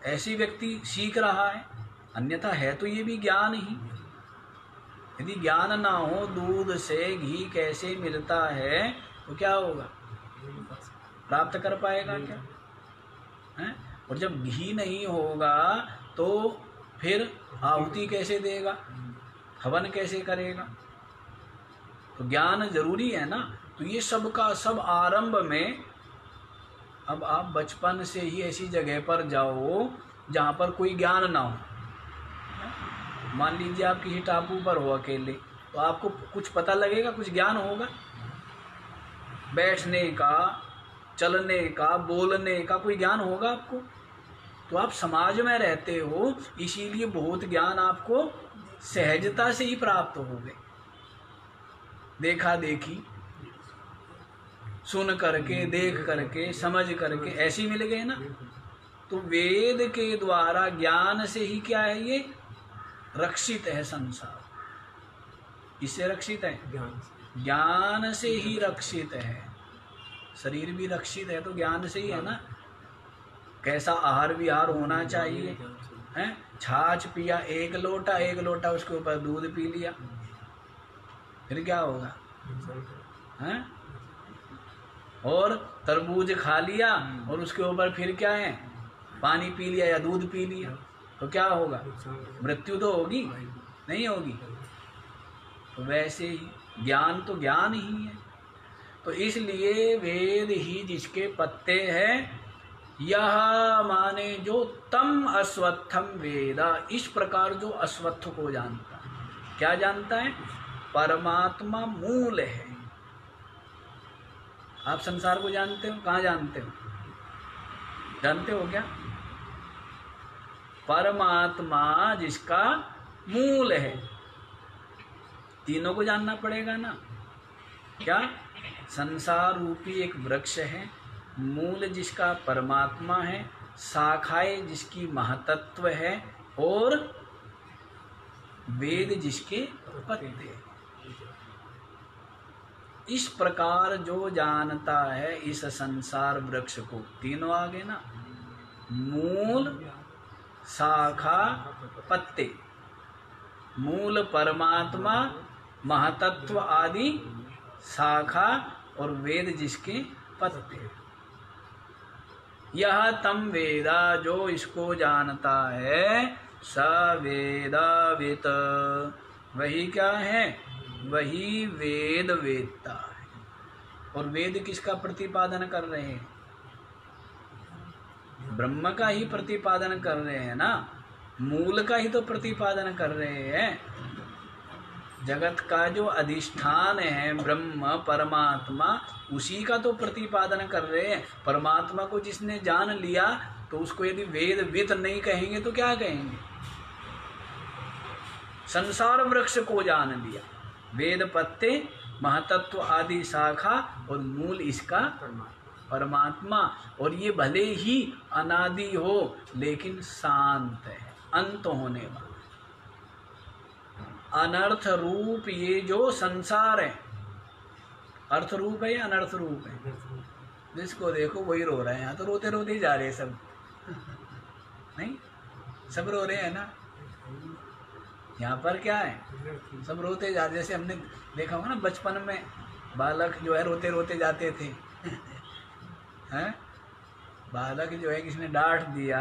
ऐसी व्यक्ति सीख रहा है, अन्यथा है तो ये भी ज्ञान ही। यदि ज्ञान ना हो दूध से घी कैसे मिलता है तो क्या होगा, प्राप्त कर पाएगा क्या है? और जब घी नहीं होगा तो फिर आहुति कैसे देगा, हवन कैसे करेगा? तो ज्ञान जरूरी है ना। तो ये सब का सब आरंभ में, अब आप बचपन से ही ऐसी जगह पर जाओ जहाँ पर कोई ज्ञान ना हो। मान लीजिए आप किसी टापू पर हो अकेले, तो आपको कुछ पता लगेगा, कुछ ज्ञान होगा, बैठने का, चलने का, बोलने का कोई ज्ञान होगा आपको। तो आप समाज में रहते हो, इसीलिए बहुत ज्ञान आपको सहजता से ही प्राप्त हो गए। देखा देखी, सुन करके, देख करके, समझ करके ऐसे मिल गए ना। तो वेद के द्वारा ज्ञान से ही क्या है, ये रक्षित है संसार। इससे रक्षित है, ज्ञान से ही रक्षित है। शरीर भी रक्षित है तो ज्ञान से ही है ना। कैसा आहार विहार होना चाहिए, हैं? छाछ पिया एक लोटा उसके ऊपर दूध पी लिया, फिर क्या होगा, हैं? और तरबूज खा लिया और उसके ऊपर फिर क्या है, पानी पी लिया या दूध पी लिया, तो क्या होगा, मृत्यु तो होगी, नहीं होगी। तो वैसे ही ज्ञान तो ज्ञान ही है। तो इसलिए वेद ही जिसके पत्ते हैं, यह माने जो तम अश्वत्थम वेदा, इस प्रकार जो अश्वत्थ को जानता है, क्या जानता है, परमात्मा मूल है। आप संसार को जानते हो, कहाँ जानते हो, जानते हो क्या? परमात्मा जिसका मूल है, तीनों को जानना पड़ेगा ना। क्या, संसार रूपी एक वृक्ष है, मूल जिसका परमात्मा है, शाखाएं जिसकी महतत्व है, और वेद जिसके पत्ते। इस प्रकार जो जानता है इस संसार वृक्ष को, तीनों आगे ना, मूल, शाखा, पत्ते, मूल परमात्मा, महतत्व आदि, शाखा और वेद जिसके पत्ते। यह तम वेदा, जो इसको जानता है, स वेदावित, वही क्या है, वही वेद वेदता है। और वेद किसका प्रतिपादन कर रहे हैं, ब्रह्म का ही प्रतिपादन कर रहे हैं ना, मूल का ही तो प्रतिपादन कर रहे हैं। जगत का जो अधिष्ठान है ब्रह्म परमात्मा, उसी का तो प्रतिपादन कर रहे हैं। परमात्मा को जिसने जान लिया तो उसको यदि वेद वित नहीं कहेंगे तो क्या कहेंगे, संसार वृक्ष को जान लिया, वेद पत्ते, महतत्व आदि शाखा और मूल इसका परमात्मा। और ये भले ही अनादि हो लेकिन शांत है, अंत होने वाला, अनर्थ रूप ये जो संसार है, अर्थ रूप है या अनर्थ रूप है, जिसको देखो वही रो रहे हैं। यहाँ तो रोते रोते ही जा रहे हैं सब, नहीं सब रो रहे हैं ना, यहाँ पर क्या है, सब रोते जा रहे। जैसे हमने देखा होगा ना बचपन में, बालक जो है रोते रोते जाते थे हैं, बालक जो है किसी ने डांट दिया,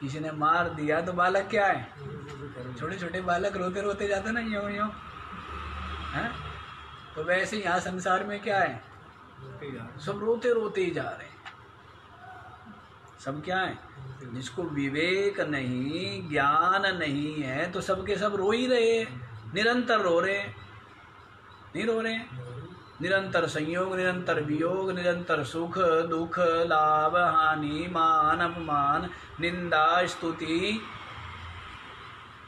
किसी ने मार दिया तो बालक क्या है, छोटे छोटे बालक रोते रोते जाते ना, यूं यूं हैं। तो वैसे यहाँ संसार में क्या है, सब रोते रोते ही जा रहे हैं। सब क्या है, जिसको विवेक नहीं, ज्ञान नहीं है, तो सबके सब रो ही रहे, निरंतर रो रहे, नहीं रो रहे, निरंतर संयोग, निरंतर वियोग, निरंतर सुख दुख, लाभ हानि, मान अपमान, निंदा स्तुति,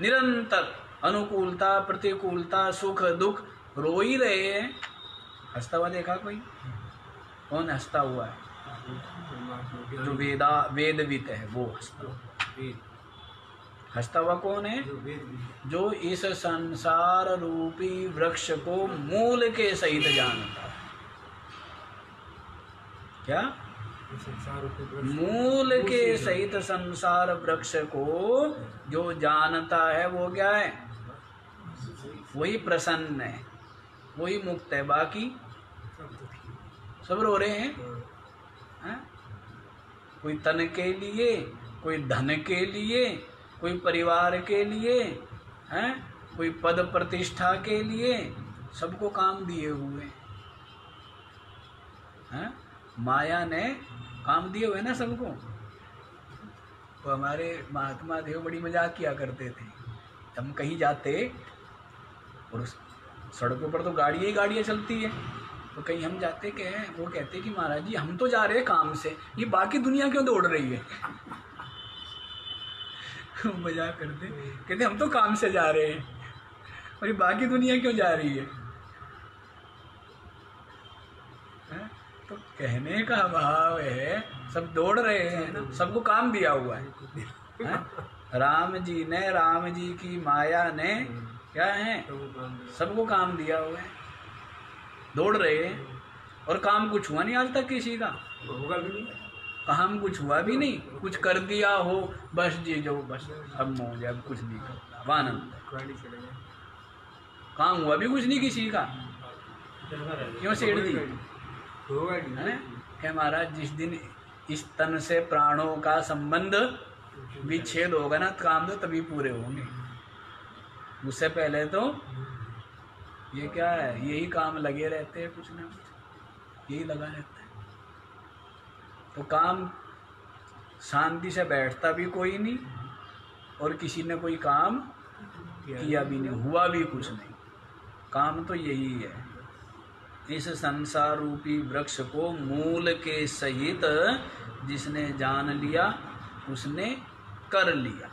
निरंतर अनुकूलता प्रतिकूलता, सुख दुख, रो ही रहे हैं। हंसता हुआ देखा कोई, कौन हंसता हुआ है, जो वेदवित है वो हंसता हुआ। हंसता हुआ कौन है, जो इस संसार रूपी वृक्ष को मूल के सहित जानता है। क्या, मूल के सहित संसार वृक्ष को जो जानता है वो क्या है, वही प्रसन्न है, वही मुक्त है। बाकी सब रो रहे हैं, कोई तन के लिए, कोई धन के लिए, कोई परिवार के लिए, हैं, कोई पद प्रतिष्ठा के लिए, सबको काम दिए हुए हैं। माया ने काम दिए हुए ना सबको। तो हमारे महात्मा देव बड़ी मजाक किया करते थे, हम कहीं जाते और सड़कों पर तो गाड़ियाँ ही गाड़ियाँ चलती है, तो कहीं हम जाते कहे, वो कहते कि महाराज जी हम तो जा रहे हैं काम से, ये बाकी दुनिया क्यों दौड़ रही है। मजाक करते, कहते हम तो काम से जा रहे हैं और ये बाकी दुनिया क्यों जा रही है। तो कहने का भाव है सब दौड़ रहे हैं ना, सबको काम दिया हुआ है। राम जी ने, राम जी की माया ने क्या है, सबको काम दिया हुआ है, दौड़ रहे हैं। और काम कुछ हुआ नहीं आज तक किसी का, होगा भी नहीं, काम कुछ हुआ भी नहीं, कुछ कर दिया हो बस जी जो बस अब मौज, अब कुछ नहीं करता, वानंद, काम हुआ भी कुछ नहीं किसी का, क्यों सेड़ दी है। क्या महाराज जिस दिन इस तन से प्राणों का संबंध विच्छेद होगा ना, काम तो तभी पूरे होंगे, उससे पहले तो ये क्या है, यही काम लगे रहते हैं, कुछ ना कुछ यही लगा रहता है। तो काम शांति से बैठता भी कोई नहीं और किसी ने कोई काम किया भी नहीं, हुआ भी कुछ नहीं। काम तो यही है, इस संसार रूपी वृक्ष को मूल के सहित जिसने जान लिया उसने कर लिया,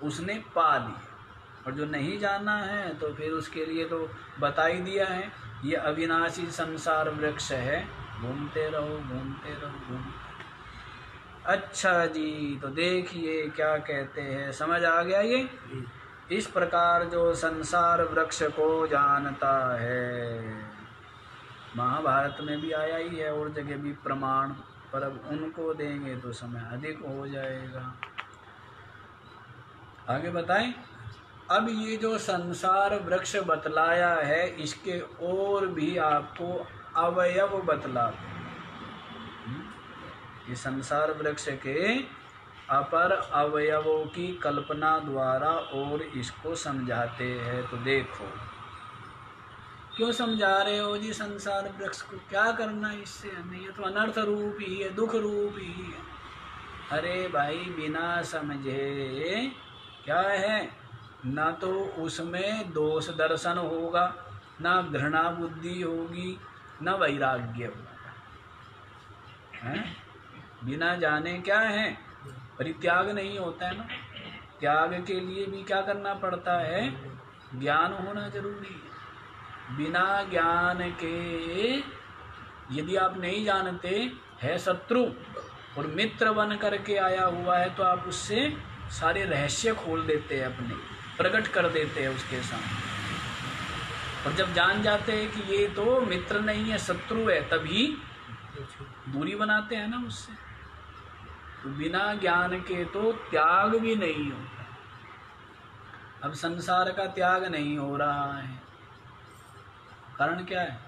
उसने पा लिया। और जो नहीं जाना है तो फिर उसके लिए तो बता ही दिया है, ये अविनाशी संसार वृक्ष है, घूमते रहो घूमते रहो घूमते। अच्छा जी, तो देखिए क्या कहते हैं, समझ आ गया ये। इस प्रकार जो संसार वृक्ष को जानता है महाभारत में भी आया ही है और जगह भी प्रमाण, पर अब उनको देंगे तो समय अधिक हो जाएगा। आगे बताएं। अब ये जो संसार वृक्ष बतलाया है, इसके और भी आपको अवयव बतलाते हैं। ये संसार वृक्ष के अपर अवयवों की कल्पना द्वारा और इसको समझाते हैं। तो देखो, क्यों समझा रहे हो जी संसार वृक्ष को? क्या करना इससे हमें? ये तो अनर्थ रूप ही है, दुख रूप ही है। अरे भाई, बिना समझे क्या है, ना तो उसमें दोष दर्शन होगा, ना घृणा बुद्धि होगी, ना वैराग्य होगा, है? बिना जाने क्या है, परित्याग नहीं होता है ना। त्याग के लिए भी क्या करना पड़ता है? ज्ञान होना जरूरी है। बिना ज्ञान के, यदि आप नहीं जानते, है शत्रु और मित्र बन करके आया हुआ है, तो आप उससे सारे रहस्य खोल देते हैं, अपने प्रकट कर देते हैं उसके सामने। और जब जान जाते हैं कि ये तो मित्र नहीं है, शत्रु है, तभी दूरी बनाते हैं ना उससे। तो बिना ज्ञान के तो त्याग भी नहीं होता। अब संसार का त्याग नहीं हो रहा है, कारण क्या है?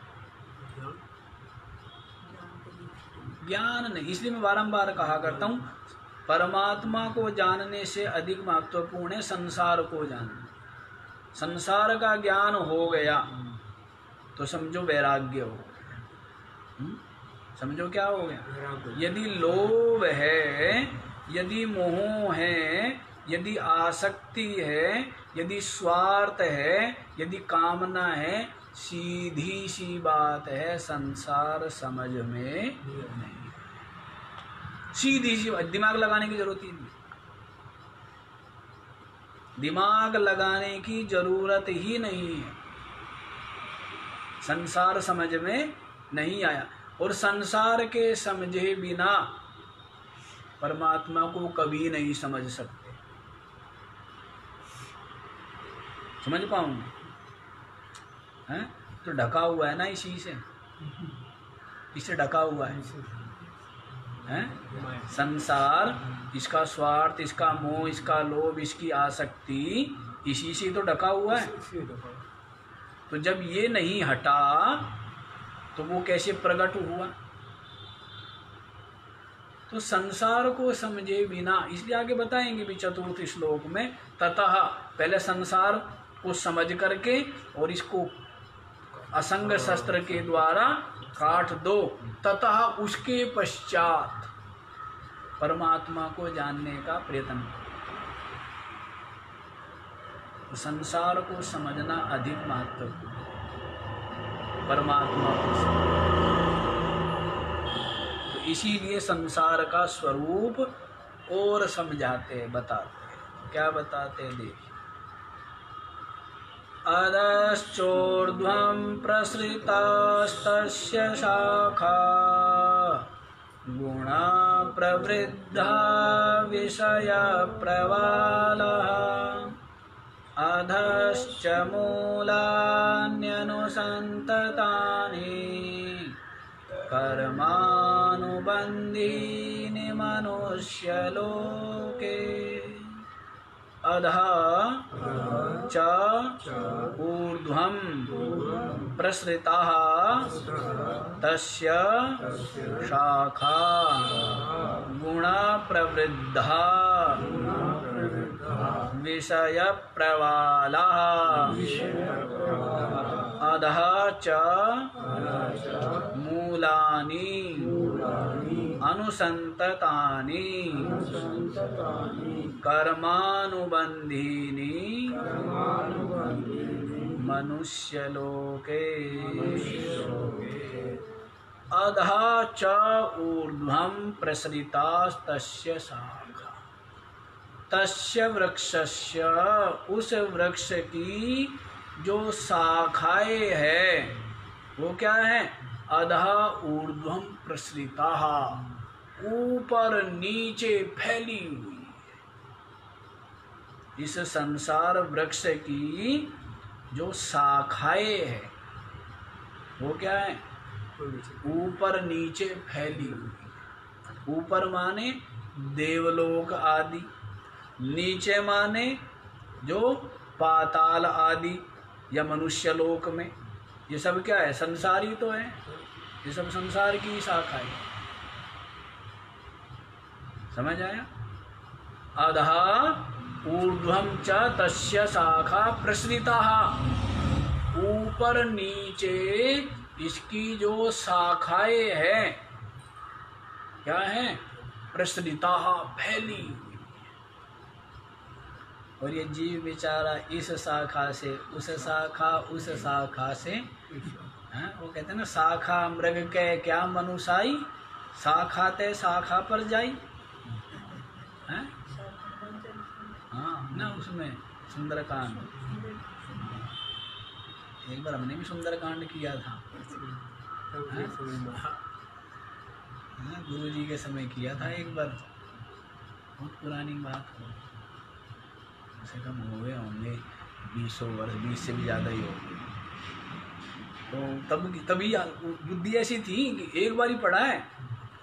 ज्ञान नहीं। इसलिए मैं बारंबार कहा करता हूँ, परमात्मा को जानने से अधिक महत्वपूर्ण है संसार को जानना। संसार का ज्ञान हो गया तो समझो वैराग्य हो गया। समझो क्या हो गया? यदि लोभ है, यदि मोह है, यदि आसक्ति है, यदि स्वार्थ है, यदि कामना है, सीधी सी बात है, संसार समझ में नहीं। सीधी सी बात, दिमाग लगाने की जरूरत ही नहीं। दिमाग लगाने की जरूरत ही नहीं है। संसार समझ में नहीं आया, और संसार के समझे बिना परमात्मा को कभी नहीं समझ सकते। समझ पाऊंगे? हैं? तो ढका हुआ है ना इसी से, इससे ढका हुआ है, हैं? संसार, इसका स्वार्थ, इसका मोह, इसका लोभ, इसकी आसक्ति, इसी से तो ढका हुआ है। तो जब ये नहीं हटा तो वो कैसे प्रकट हुआ? तो संसार को समझे बिना, इसलिए आगे बताएंगे भी चतुर्थ श्लोक में, ततः, पहले संसार को समझ करके और इसको असंग शस्त्र के द्वारा काट दो, ततः उसके पश्चात परमात्मा को जानने का प्रयत्न करो। तो संसार को समझना अधिक महत्वपूर्ण, परमात्मा को समझना। तो इसीलिए संसार का स्वरूप और समझाते, बताते। क्या बताते? देखिए, अधश्चोर्ध्वं प्रसृतास्तस्य शाखा गुणा प्रवृद्धा विषय प्रवालः अधश्च मूलान्यनुसन्ततानि कर्मानुबन्धीनि मनुष्यलोके अधः च ऊर्ध्वं प्रसृतः तस्य शाखा गुणा प्रवृद्धा विषय प्रवालः अधः च मूलानि अनुसन्ततानि कर्मानुबन्धीनि मनुष्यलोके अधः च ऊर्ध्वं प्रसृतास्तस्य शाखा। तस्य वृक्षस्य, उस वृक्ष की जो शाखाएं है वो क्या है? अधः ऊर्ध्वं प्रसृताः, ऊपर नीचे फैली हुई। इस संसार वृक्ष की जो शाखाएं है वो क्या है? ऊपर नीचे फैली हुई। ऊपर माने देवलोक आदि, नीचे माने जो पाताल आदि या मनुष्य लोक में। ये सब क्या है? संसारी तो है, ये सब संसार की शाखा है। समझ आया? अधः ऊर्ध्वं च तस्य शाखा प्रसृता। ऊपर नीचे इसकी जो शाखाएं हैं क्या है? प्रसृता, फैली हुई। और ये जीव बेचारा इस शाखा से उस शाखा, उस शाखा से वो कहते हैं ना, शाखा मृग के क्या मनुसाई, शाखा ते शाखा पर जाई। हैं? हाँ ना, उसमें सुंदरकांड, एक बार हमने भी सुंदरकांड किया था। गुरु जी के समय किया था एक बार, बहुत पुरानी बात हो, कम से कम हो गए होंगे 20 वर्ष, 20 से भी ज़्यादा ही हो गए। तो तभी बुद्धि ऐसी थी कि एक बार ही पढ़ा है,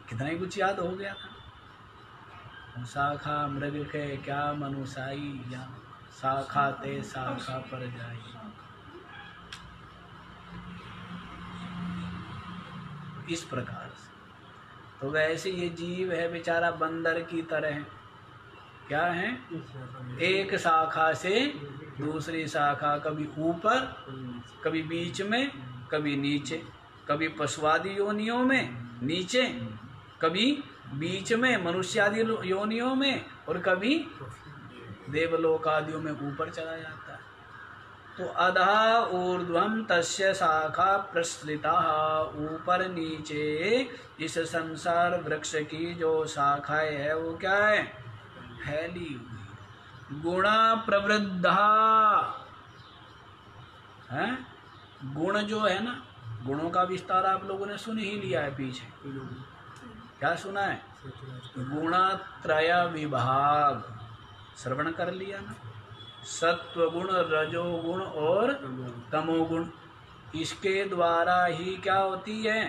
कितना ही कुछ याद हो गया था। शाखा मृग के क्या मनुसाई, या शाखा ते शाखा पर जाई। इस प्रकार से तो वैसे ये जीव है बेचारा बंदर की तरह। क्या है? एक शाखा से दूसरी शाखा, कभी ऊपर, कभी बीच में, कभी नीचे, कभी पशुआदि योनियों में नीचे, कभी बीच में मनुष्यादि योनियों में, और कभी देवलोक आदियों में ऊपर चला जाता है। तो अधः ऊर्ध्वं तस्य शाखा प्रसृता, ऊपर नीचे इस संसार वृक्ष की जो शाखाएं है वो क्या है? फैली हुई। गुणा प्रवृद्धा है। गुण जो है ना, गुणों का विस्तार आप लोगों ने सुन ही लिया है पीछे। क्या सुना है? गुणत्रय विभाग श्रवण कर लिया ना। सत्वगुण, रजोगुण और तमोगुण, इसके द्वारा ही क्या होती है?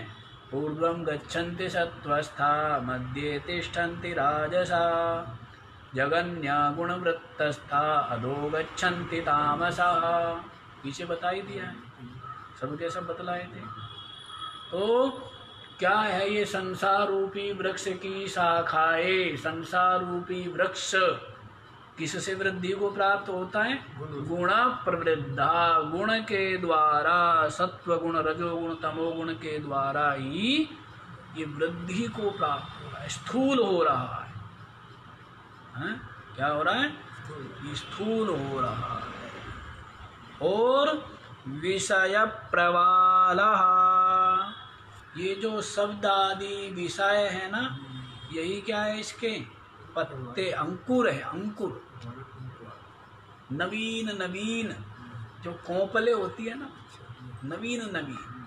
पूर्वं गच्छन्ति सत्वस्था, मध्ये तिष्ठन्ति राजसा, जगन्या गुणवृत्तस्था, अधो गच्छन्ति तामसा। पीछे बता ही दिया है, सबके सब बतलाए थे। तो क्या है ये संसार रूपी वृक्ष की शाखाएं? संसार रूपी वृक्ष किससे वृद्धि को प्राप्त होता है? गुण प्रवृद्धा, गुण के द्वारा, सत्व गुण, रजोगुण, तमोगुण के द्वारा ही ये वृद्धि को प्राप्त हो रहा है, स्थूल हो रहा है। हैं? क्या हो रहा है? स्थूल हो रहा है। और विषय प्रवालः, ये जो शब्द आदि विषय है ना, यही क्या है? इसके पत्ते, अंकुर है, अंकुर। नवीन नवीन जो कोंपले होती है ना, नवीन नवीन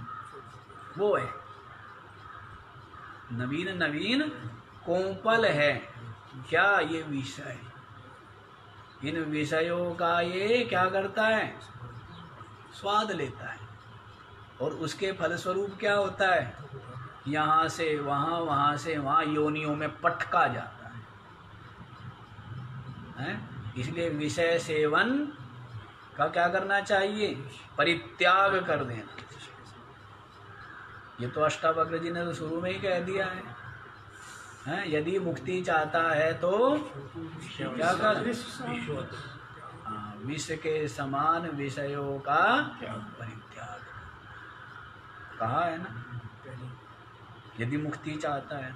वो है, नवीन नवीन कोंपल है। क्या? ये विषय। इन विषयों का ये क्या करता है? स्वाद लेता है, और उसके फलस्वरूप क्या होता है? यहाँ से वहाँ, वहाँ से वहाँ योनियों में पटका जाता है। इसलिए विषय सेवन का क्या करना चाहिए? परित्याग कर देना। ये तो अष्टावक्र जी ने तो शुरू में ही कह दिया है। यदि मुक्ति चाहता है तो क्या कर? विष के समान विषयों का परित्याग कहा है ना, यदि मुक्ति चाहता है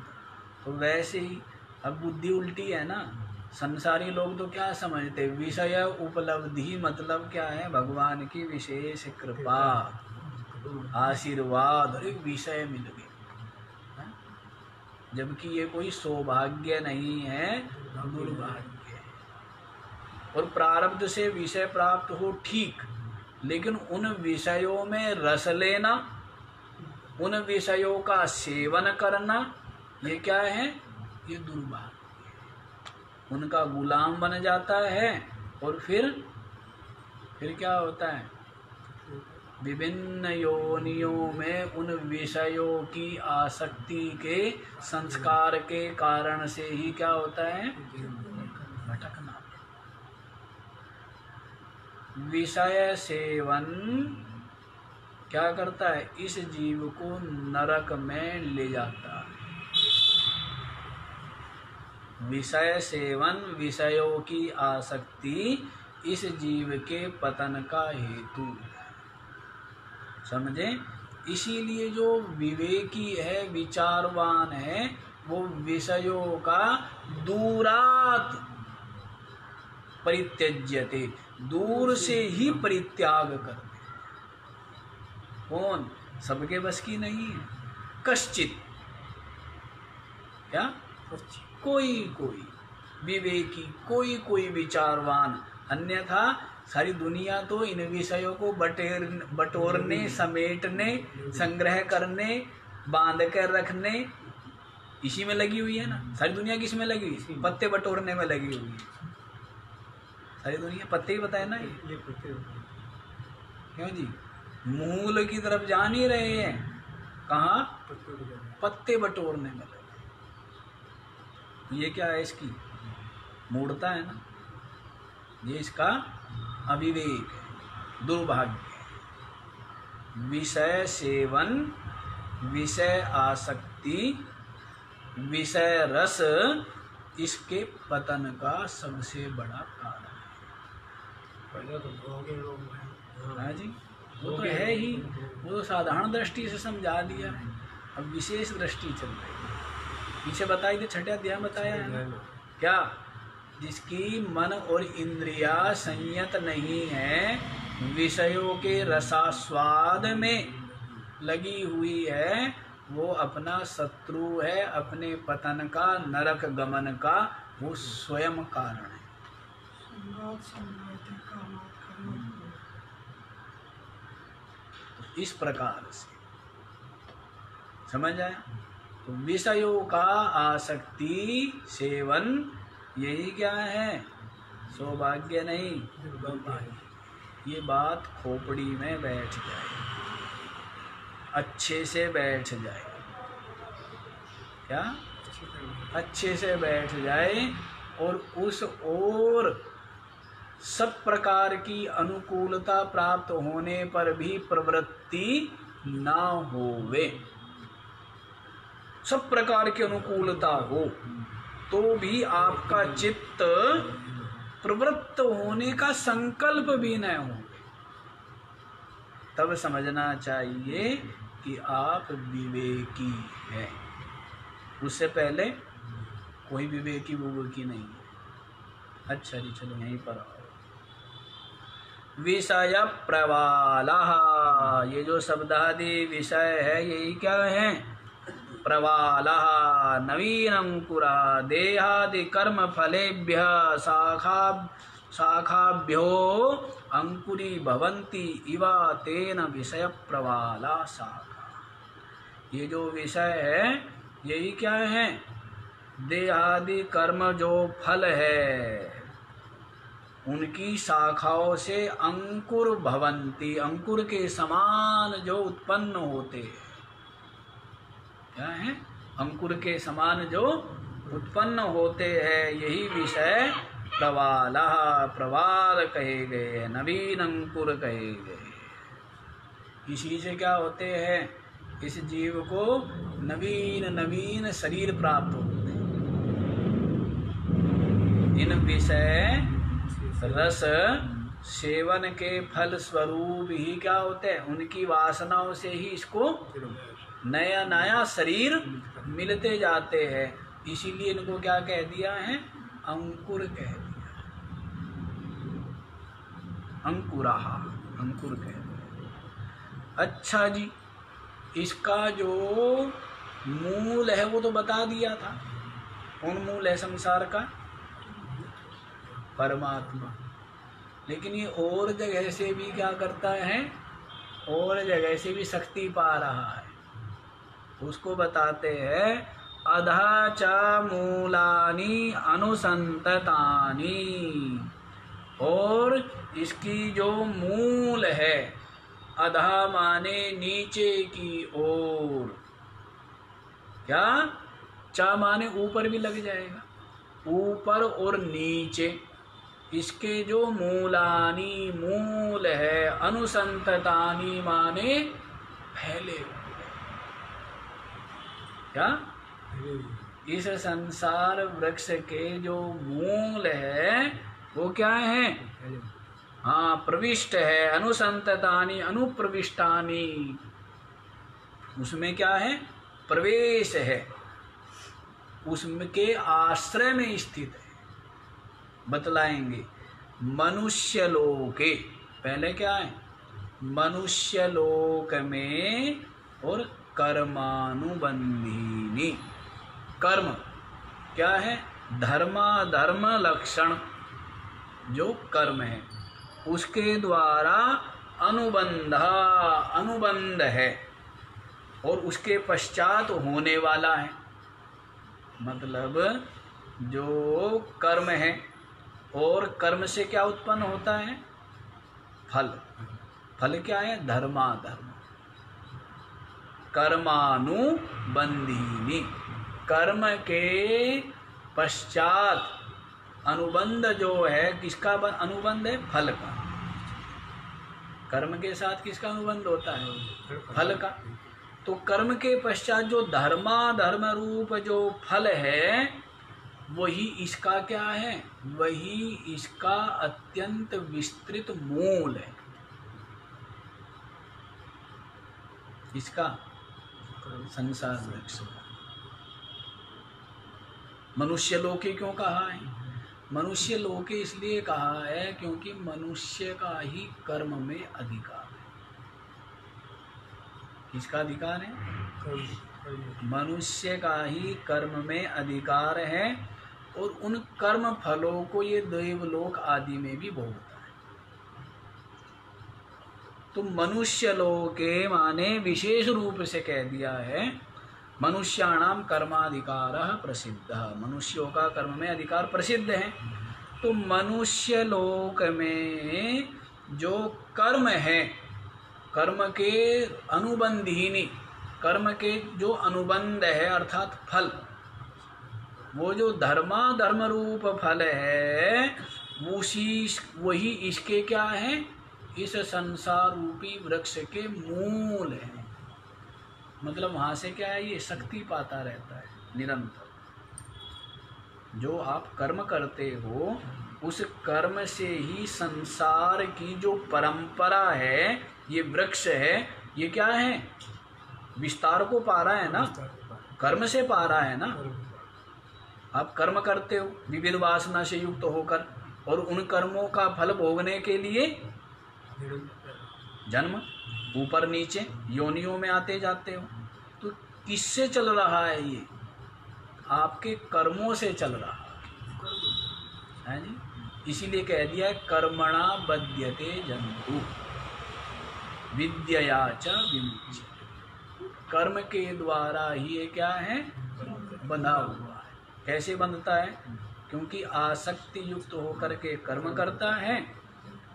तो। वैसे ही अब बुद्धि उल्टी है ना। संसारी लोग तो क्या समझते? विषय उपलब्धि मतलब क्या है? भगवान की विशेष कृपा, आशीर्वाद, और एक विषय मिल गए। जबकि ये कोई सौभाग्य नहीं है, दुर्भाग्य है। और प्रारब्ध से विषय प्राप्त हो ठीक, लेकिन उन विषयों में रस लेना, उन विषयों का सेवन करना, ये क्या है? ये दुर्भाग्य। उनका गुलाम बन जाता है, और फिर क्या होता है? विभिन्न योनियों में उन विषयों की आसक्ति के संस्कार के कारण से ही क्या होता है? भटकना। विषय सेवन क्या करता है? इस जीव को नरक में ले जाता है। विषय सेवन, विषयों की आसक्ति इस जीव के पतन का हेतु। समझे? इसीलिए जो विवेकी है, विचारवान है, वो विषयों का दूरात परित्यज्यते, दूर से ही परित्याग करते। कौन? सबके बस की नहीं है। कश्चित, क्या? कोई कोई विवेकी, कोई कोई विचारवान। अन्यथा सारी दुनिया तो इन विषयों को बटोरने, समेटने, संग्रह करने, बांध कर रखने, इसी में लगी हुई है ना। सारी दुनिया किस में लगी हुई? पत्ते बटोरने में लगी हुई है। सारी दुनिया पत्ते ही बताए ना ये पत्ते। क्यों जी? मूल की तरफ जा नहीं रहे हैं। कहाँ? पत्ते बटोरने में लगे। ये क्या है? इसकी मूढ़ता है ना, ये इसका अविवेक है, दुर्भाग्य। विषय सेवन, विषय आसक्ति, विषय रस इसके पतन का सबसे बड़ा कारण है। पहले तो हाँ जी, वो तो है ही। वो तो साधारण दृष्टि से समझा दिया है, अब विशेष दृष्टि चल रही है। पीछे बताई थी, छठे अध्याय बताया है ना क्या? जिसकी मन और इंद्रिया संयत नहीं है, विषयों के रसास्वाद में लगी हुई है, वो अपना शत्रु है, अपने पतन का, नरक गमन का वो स्वयं कारण है। तो इस प्रकार से समझ आया? तो विषयों का आसक्ति, सेवन, यही क्या है? सौभाग्य नहीं, दुर्भाग्य। ये बात खोपड़ी में बैठ जाए, अच्छे से बैठ जाए। क्या? अच्छे से बैठ जाए, और उस ओर सब प्रकार की अनुकूलता प्राप्त होने पर भी प्रवृत्ति ना होवे। सब प्रकार की अनुकूलता हो तो भी आपका चित्त प्रवृत्त होने का संकल्प भी न हो, तब समझना चाहिए कि आप विवेकी हैं। उससे पहले कोई विवेकी विवेकी नहीं है। अच्छा जी, चलो यहीं पर आओ। विषय प्रवालः, ये जो शब्दादि विषय है यही क्या है? प्रवालः नवीनंकुरा देहादि कर्म फलेभ्य शाखाभ्यो अंकुरी भवन्ति इवा तेन विषय प्रवाला शाखा। ये जो विषय है यही क्या है? देहादि कर्म जो फल है उनकी शाखाओं से अंकुर भवन्ति, अंकुर के समान जो उत्पन्न होते हैं। क्या है? अंकुर के समान जो उत्पन्न होते हैं, यही विषय प्रवालः, प्रवाल कहे गए, नवीन अंकुर कहे गए। इसी से क्या होते हैं? इस जीव को नवीन नवीन शरीर प्राप्त होते हैं। इन विषय रस सेवन के फल स्वरूप ही क्या होते हैं? उनकी वासनाओं से ही इसको नया नया शरीर मिलते जाते हैं। इसीलिए इनको क्या कह दिया है? अंकुर कह दिया, अंकुराहा, अंकुर कह दिया। अच्छा जी, इसका जो मूल है वो तो बता दिया था। कौन मूल है संसार का? परमात्मा। लेकिन ये और जगह से भी क्या करता है? और जगह से भी शक्ति पा रहा है। उसको बताते हैं अधा च मूलानि अनुसंततानि, और इसकी जो मूल है अधः माने नीचे की ओर। क्या? चा माने ऊपर भी लग जाएगा, ऊपर और नीचे। इसके जो मूलानी मूल है, अनुसंततानी माने फैले हुए। क्या? इस संसार वृक्ष के जो मूल है वो क्या है? हाँ, प्रविष्ट है। अनुसंततानि अनुप्रविष्टानि, उसमें क्या है? प्रवेश है, उसके आश्रय में स्थित है। बतलाएंगे मनुष्य लोके, पहले क्या है? मनुष्य लोक में और कर्मानुबंधीनी। कर्म क्या है? धर्म लक्षण जो कर्म है उसके द्वारा अनुबंध है और उसके पश्चात होने वाला है। मतलब जो कर्म है, और कर्म से क्या उत्पन्न होता है? फल। फल क्या है? धर्माधर्म। कर्मानुबंधीनी, कर्म के पश्चात अनुबंध जो है, किसका अनुबंध है? फल का। कर्म के साथ किसका अनुबंध होता है? फल का। तो कर्म के पश्चात जो धर्माधर्म रूप जो फल है, वही इसका क्या है? वही इसका अत्यंत विस्तृत मूल है। इसका संसार वृक्ष। मनुष्य लोके क्यों कहा है? मनुष्य लोके इसलिए कहा है क्योंकि मनुष्य का ही कर्म में अधिकार है। किसका अधिकार है? मनुष्य का ही कर्म में अधिकार है, और उन कर्म फलों को ये देवलोक आदि में भी भोगता है। तो मनुष्य लोके माने विशेष रूप से कह दिया है मनुष्याणाम कर्माधिकारः प्रसिद्धः, मनुष्यों का कर्म में अधिकार प्रसिद्ध है। तो मनुष्य लोक में जो कर्म है, कर्म के अनुबंधीनी, कर्म के जो अनुबंध है अर्थात फल, वो जो धर्माधर्म रूप फल है, वही इसके क्या है? इस संसार रूपी वृक्ष के मूल है। मतलब वहां से क्या है? ये शक्ति पाता रहता है निरंतर। जो आप कर्म करते हो उस कर्म से ही संसार की जो परंपरा है, ये वृक्ष है, ये क्या है? विस्तार को पा रहा है ना, कर्म से पा रहा है ना। आप कर्म करते हो विविध वासना से युक्त होकर, और उन कर्मों का फल भोगने के लिए जन्म, ऊपर नीचे योनियों में आते जाते हो। तो किससे चल रहा है? ये आपके कर्मों से चल रहा है जी। इसीलिए कह दिया कर्मणा बध्यते जन्तु विद्यया च विमुच्यते। कर्म के द्वारा ही ये क्या है? बंधा हुआ है। कैसे बंधता है? क्योंकि आसक्ति युक्त होकर के कर्म करता है,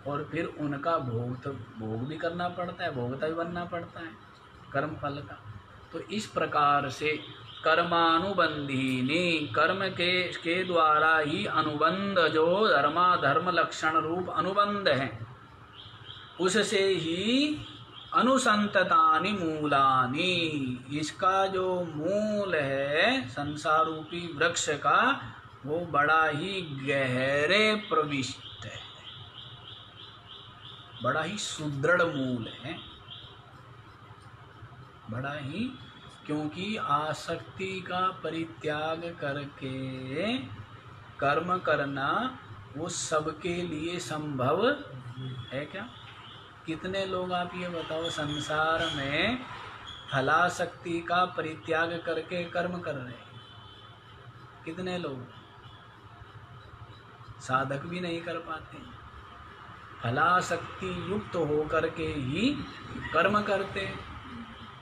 और फिर उनका भोग भी करना पड़ता है, भोगता भी बनना पड़ता है कर्म फल का। तो इस प्रकार से कर्मानुबंधीनी, कर्म के द्वारा ही अनुबंध जो धर्माधर्म लक्षण रूप अनुबंध है, उससे ही अनुसंततानि मूलानि, इसका जो मूल है संसार रूपी वृक्ष का, वो बड़ा ही गहरे प्रविष्ट है, बड़ा ही सुदृढ़ मूल है, बड़ा ही। क्योंकि आसक्ति का परित्याग करके कर्म करना वो सबके लिए संभव है क्या? कितने लोग आप ये बताओ संसार में फलासक्ति का परित्याग करके कर्म कर रहे हैं? कितने लोग? साधक भी नहीं कर पाते, फलासक्ति युक्त होकर के ही कर्म करते हैं।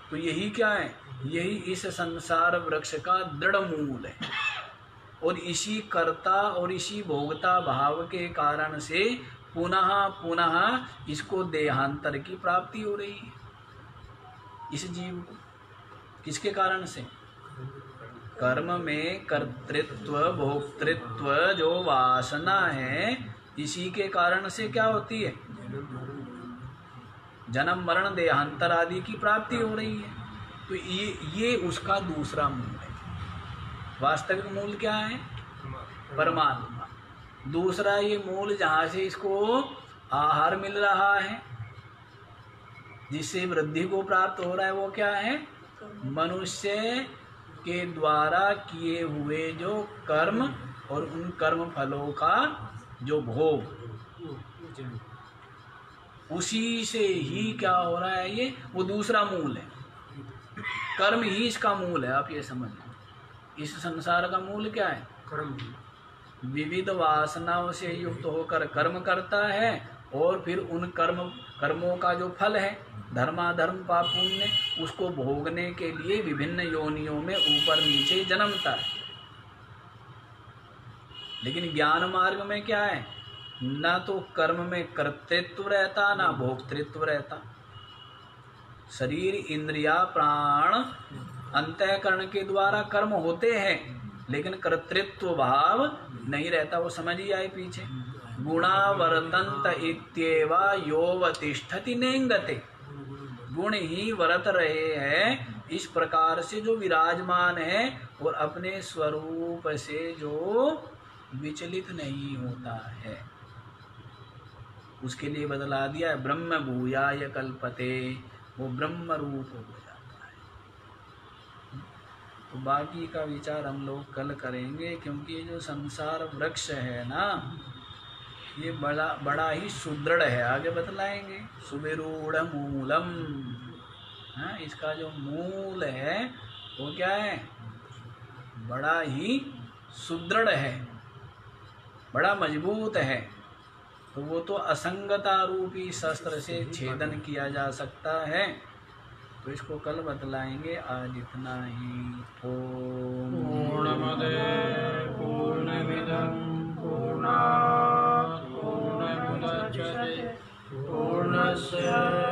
तो यही क्या है? यही इस संसार वृक्ष का दृढ़ मूल है, और इसी कर्ता और इसी भोगता भाव के कारण से पुनः पुनः इसको देहांतर की प्राप्ति हो रही है, इस जीव को। किसके कारण से? कर्म में कर्तृत्व भोक्तृत्व जो वासना है, इसी के कारण से क्या होती है? जन्म मरण देहांतर आदि की प्राप्ति हो रही है। तो ये उसका दूसरा मूल है। वास्तविक मूल क्या है? परमात्मा। दूसरा ये मूल जहाँ से इसको आहार मिल रहा है, जिससे वृद्धि को प्राप्त हो रहा है, वो क्या है? मनुष्य के द्वारा किए हुए जो कर्म और उन कर्म फलों का जो भोग, उसी से ही क्या हो रहा है? ये वो दूसरा मूल है। कर्म ही इसका मूल है। आप ये समझ लो, इस संसार का मूल क्या है? कर्म। विविध वासनाओं से युक्त होकर कर्म करता है और फिर उन कर्मों का जो फल है, धर्माधर्म पाप पुण्य, उसको भोगने के लिए विभिन्न योनियों में ऊपर नीचे जन्मता है। लेकिन ज्ञान मार्ग में क्या है? ना तो कर्म में कर्तृत्व रहता, ना भोक्तृत्व रहता। शरीर इंद्रिया प्राण अंतःकरण के द्वारा कर्म होते हैं, लेकिन कर्तृत्व भाव नहीं रहता। वो समझ ही आए पीछे। गुणा वर्तन्त इत्येवा योवतिष्ठति नेंगते। गुण ही वर्त रहे हैं इस प्रकार से जो विराजमान है और अपने स्वरूप से जो विचलित नहीं होता है। उसके लिए बदला दिया है ब्रह्म भूयाय कल्पते, वो ब्रह्म रूप हो जाता है। तो बाकी का विचार हम लोग कल करेंगे, क्योंकि ये जो संसार वृक्ष है ना, ये बड़ा ही सुदृढ़ है। आगे बतलाएंगे। सुविरूढ़ मूलम, हाँ, इसका जो मूल है वो क्या है? बड़ा ही सुदृढ़ है, बड़ा मजबूत है। तो वो तो असंगता रूपी शस्त्र से छेदन किया जा सकता है। तो इसको कल बतलाएंगे। आज इतना ही। पूर्णमदे पूर्णमिदं पूर्णात् पूर्णमुदच्यते पूर्णस्य